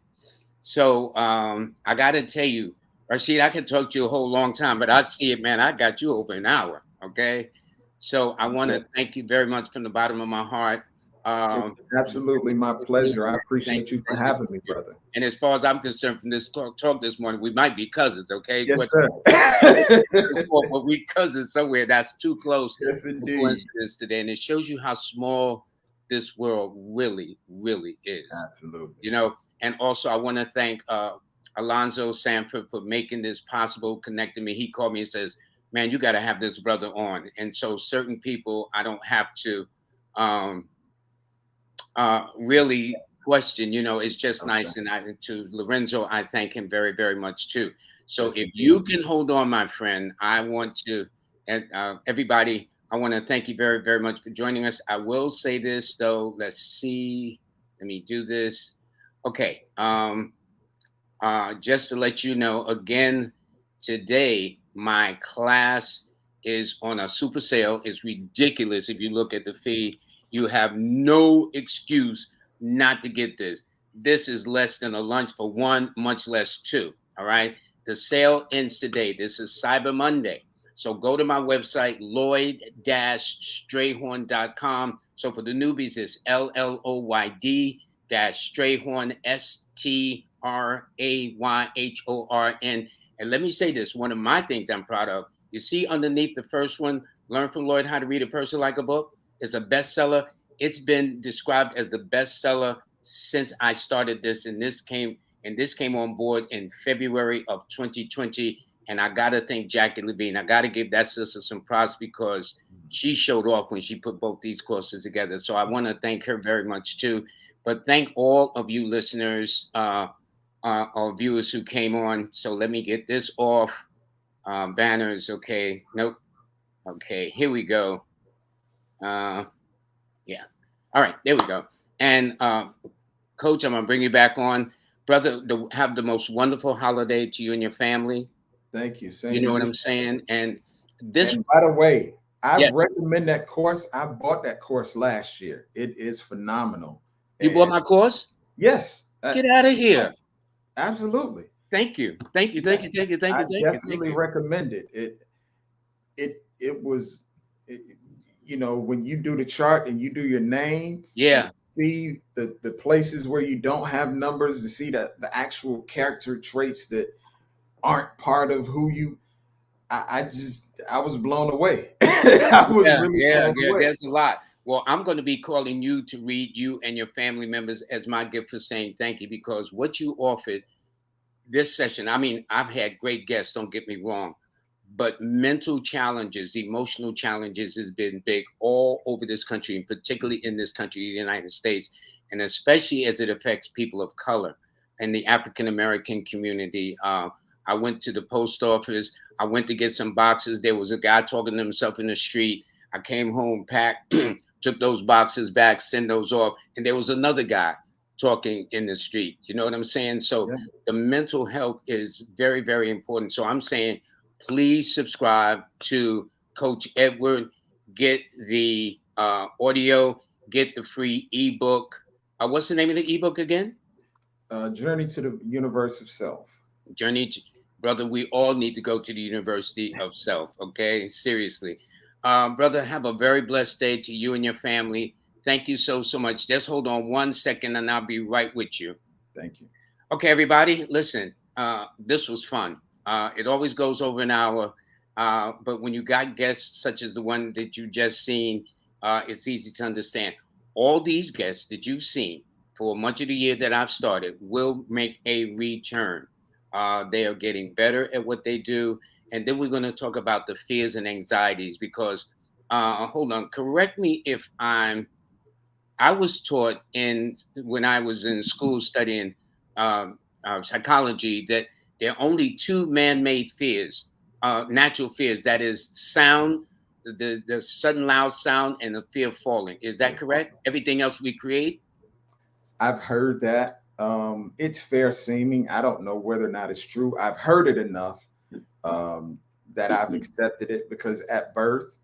Speaker 1: So I gotta tell you, Rashid, I could talk to you a whole long time, but I see it, man. I got you over an hour. Okay. So I want to thank you very much from the bottom of my heart.
Speaker 2: It's absolutely my pleasure. I appreciate you for
Speaker 1: Thank you.
Speaker 2: having me, brother.
Speaker 1: And as far as I'm concerned, from this talk this morning, we might be cousins. Okay.
Speaker 2: Yes,
Speaker 1: What
Speaker 2: sir.
Speaker 1: but we cousins somewhere. That's too close
Speaker 2: Yes,
Speaker 1: to
Speaker 2: indeed.
Speaker 1: coincidence today. And it shows you how small this world really, really is.
Speaker 2: Absolutely.
Speaker 1: And also I want to thank Alonzo Sanford for making this possible, connecting me. He called me and says, "Man, you got to have this brother on." And so certain people I don't have to um, really question. It's just
Speaker 2: Okay.
Speaker 1: nice. And to Lorenzo, I thank him very, very much too. So
Speaker 2: Yes,
Speaker 1: if
Speaker 2: indeed.
Speaker 1: you can hold on, my friend, I want to, and everybody, I want to thank you very, very much for joining us. I will say this though. Let's see. Let me do this. Okay. Just to let you know, again, today my class is on a super sale. It's ridiculous if you look at the fee. You have no excuse not to get this. This is less than a lunch for one, much less two. All right. The sale ends today. This is Cyber Monday. So go to my website, Lloyd-Strayhorn.com. So for the newbies, it's LLOYD Strayhorn, STRAYHORN. And let me say this, one of my things I'm proud of, you see underneath the first one, Learn from Lloyd How to Read a Person Like a Book, is a bestseller. It's been described as the bestseller since I started this, and this came on board in February of 2020. And I gotta thank Jackie Levine. I gotta give that sister some props because she showed off when she put both these courses together. So I want to thank her very much too. But thank all of you listeners or viewers who came on. So let me get this off. Banners. Okay. Nope. Okay. Here we go. Uh, yeah. All right. There we go. And Coach, I'm gonna bring you back on, brother. Have the most wonderful holiday to you and your family.
Speaker 2: Thank you. Same
Speaker 1: You
Speaker 2: to
Speaker 1: know what
Speaker 2: you.
Speaker 1: I'm saying? And this,
Speaker 2: And by the way, I
Speaker 1: yeah,
Speaker 2: recommend that course. I bought that course last year. It is phenomenal.
Speaker 1: you bought
Speaker 2: And
Speaker 1: my course.
Speaker 2: yes,
Speaker 1: Get out of here.
Speaker 2: yes, absolutely.
Speaker 1: Thank you. Thank you. Thank you.
Speaker 2: Yes,
Speaker 1: Thank you. Thank
Speaker 2: I
Speaker 1: you. Thank you. Thank
Speaker 2: definitely
Speaker 1: you.
Speaker 2: recommend it. It was, you know, when you do the chart and you do your name and
Speaker 1: Yeah.
Speaker 2: see the places where you don't have numbers, to see the actual character traits that aren't part of who you. I was blown away. I was
Speaker 1: Yeah,
Speaker 2: really
Speaker 1: yeah,
Speaker 2: blown
Speaker 1: yeah.
Speaker 2: away.
Speaker 1: There's a lot. Well, I'm going to be calling you to read you and your family members as my gift for saying thank you because what you offered this session, I mean, I've had great guests, don't get me wrong, but mental challenges, emotional challenges has been big all over this country, and particularly in this country, the United States, and especially as it affects people of color and the African American community. I went to the post office. I went to get some boxes. There was a guy talking to himself in the street. I came home, packed, took those boxes back, sent those off, and there was another guy talking in the street. You know what I'm saying? So
Speaker 2: Yeah.
Speaker 1: the mental health is very, very important. So I'm saying, please subscribe to Coach Edward. Get the audio. Get the free ebook. What's the name of the ebook again?
Speaker 2: Journey to the Universe of Self.
Speaker 1: Journey to, brother, we all need to go to the University of Self. Okay, seriously. Brother, have a very blessed day to you and your family. Thank you so much. Just hold on 1 second and I'll be right with you.
Speaker 2: Thank you.
Speaker 1: Okay, everybody, listen. This was fun. It always goes over an hour, but when you got guests such as the one that you just seen, it's easy to understand. All these guests that you've seen for much of the year that I've started will make a return. They are getting better at what they do, and then we're going to talk about the fears and anxieties because, hold on, correct me if I was taught in when I was in school studying psychology that there are only two man-made fears, natural fears. That is sound, the sudden loud sound, and the fear of falling. Is that correct? Everything else we create.
Speaker 2: I've heard that. It's fair seeming. I don't know whether or not it's true. I've heard it enough that I've accepted it because at birth,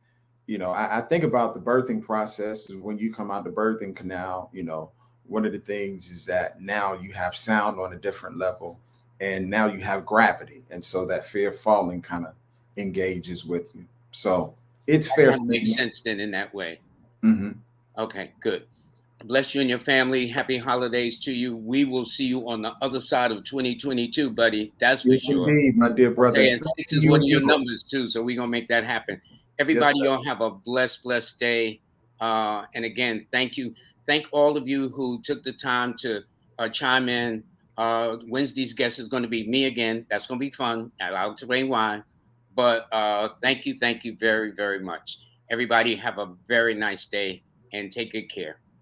Speaker 2: you know, I think about the birthing process is when you come out the birthing canal, you know, one of the things is that now you have sound on a different level and now you have gravity. And so that fear of falling kind of engages with you. So it's
Speaker 1: That
Speaker 2: fair
Speaker 1: kind of makes
Speaker 2: seeming.
Speaker 1: sense then in that way.
Speaker 2: Hmm.
Speaker 1: Okay, good. Bless you and your family. Happy holidays to you. We will see you on the other side of 2022, buddy. That's for
Speaker 2: Yes,
Speaker 1: sure.
Speaker 2: indeed, my dear brother.
Speaker 1: Okay, and
Speaker 2: Same
Speaker 1: six
Speaker 2: to
Speaker 1: is
Speaker 2: you
Speaker 1: one
Speaker 2: and
Speaker 1: of your
Speaker 2: yours.
Speaker 1: numbers too, so we're gonna make that happen.
Speaker 2: Yes,
Speaker 1: Everybody,
Speaker 2: sir.
Speaker 1: y'all have a blessed day. And again, thank you. Thank all of you who took the time to chime in. Wednesday's guest is going to be me again. That's going to be fun, and I'll explain why. But thank you very, very much. Everybody, have a very nice day and take good care.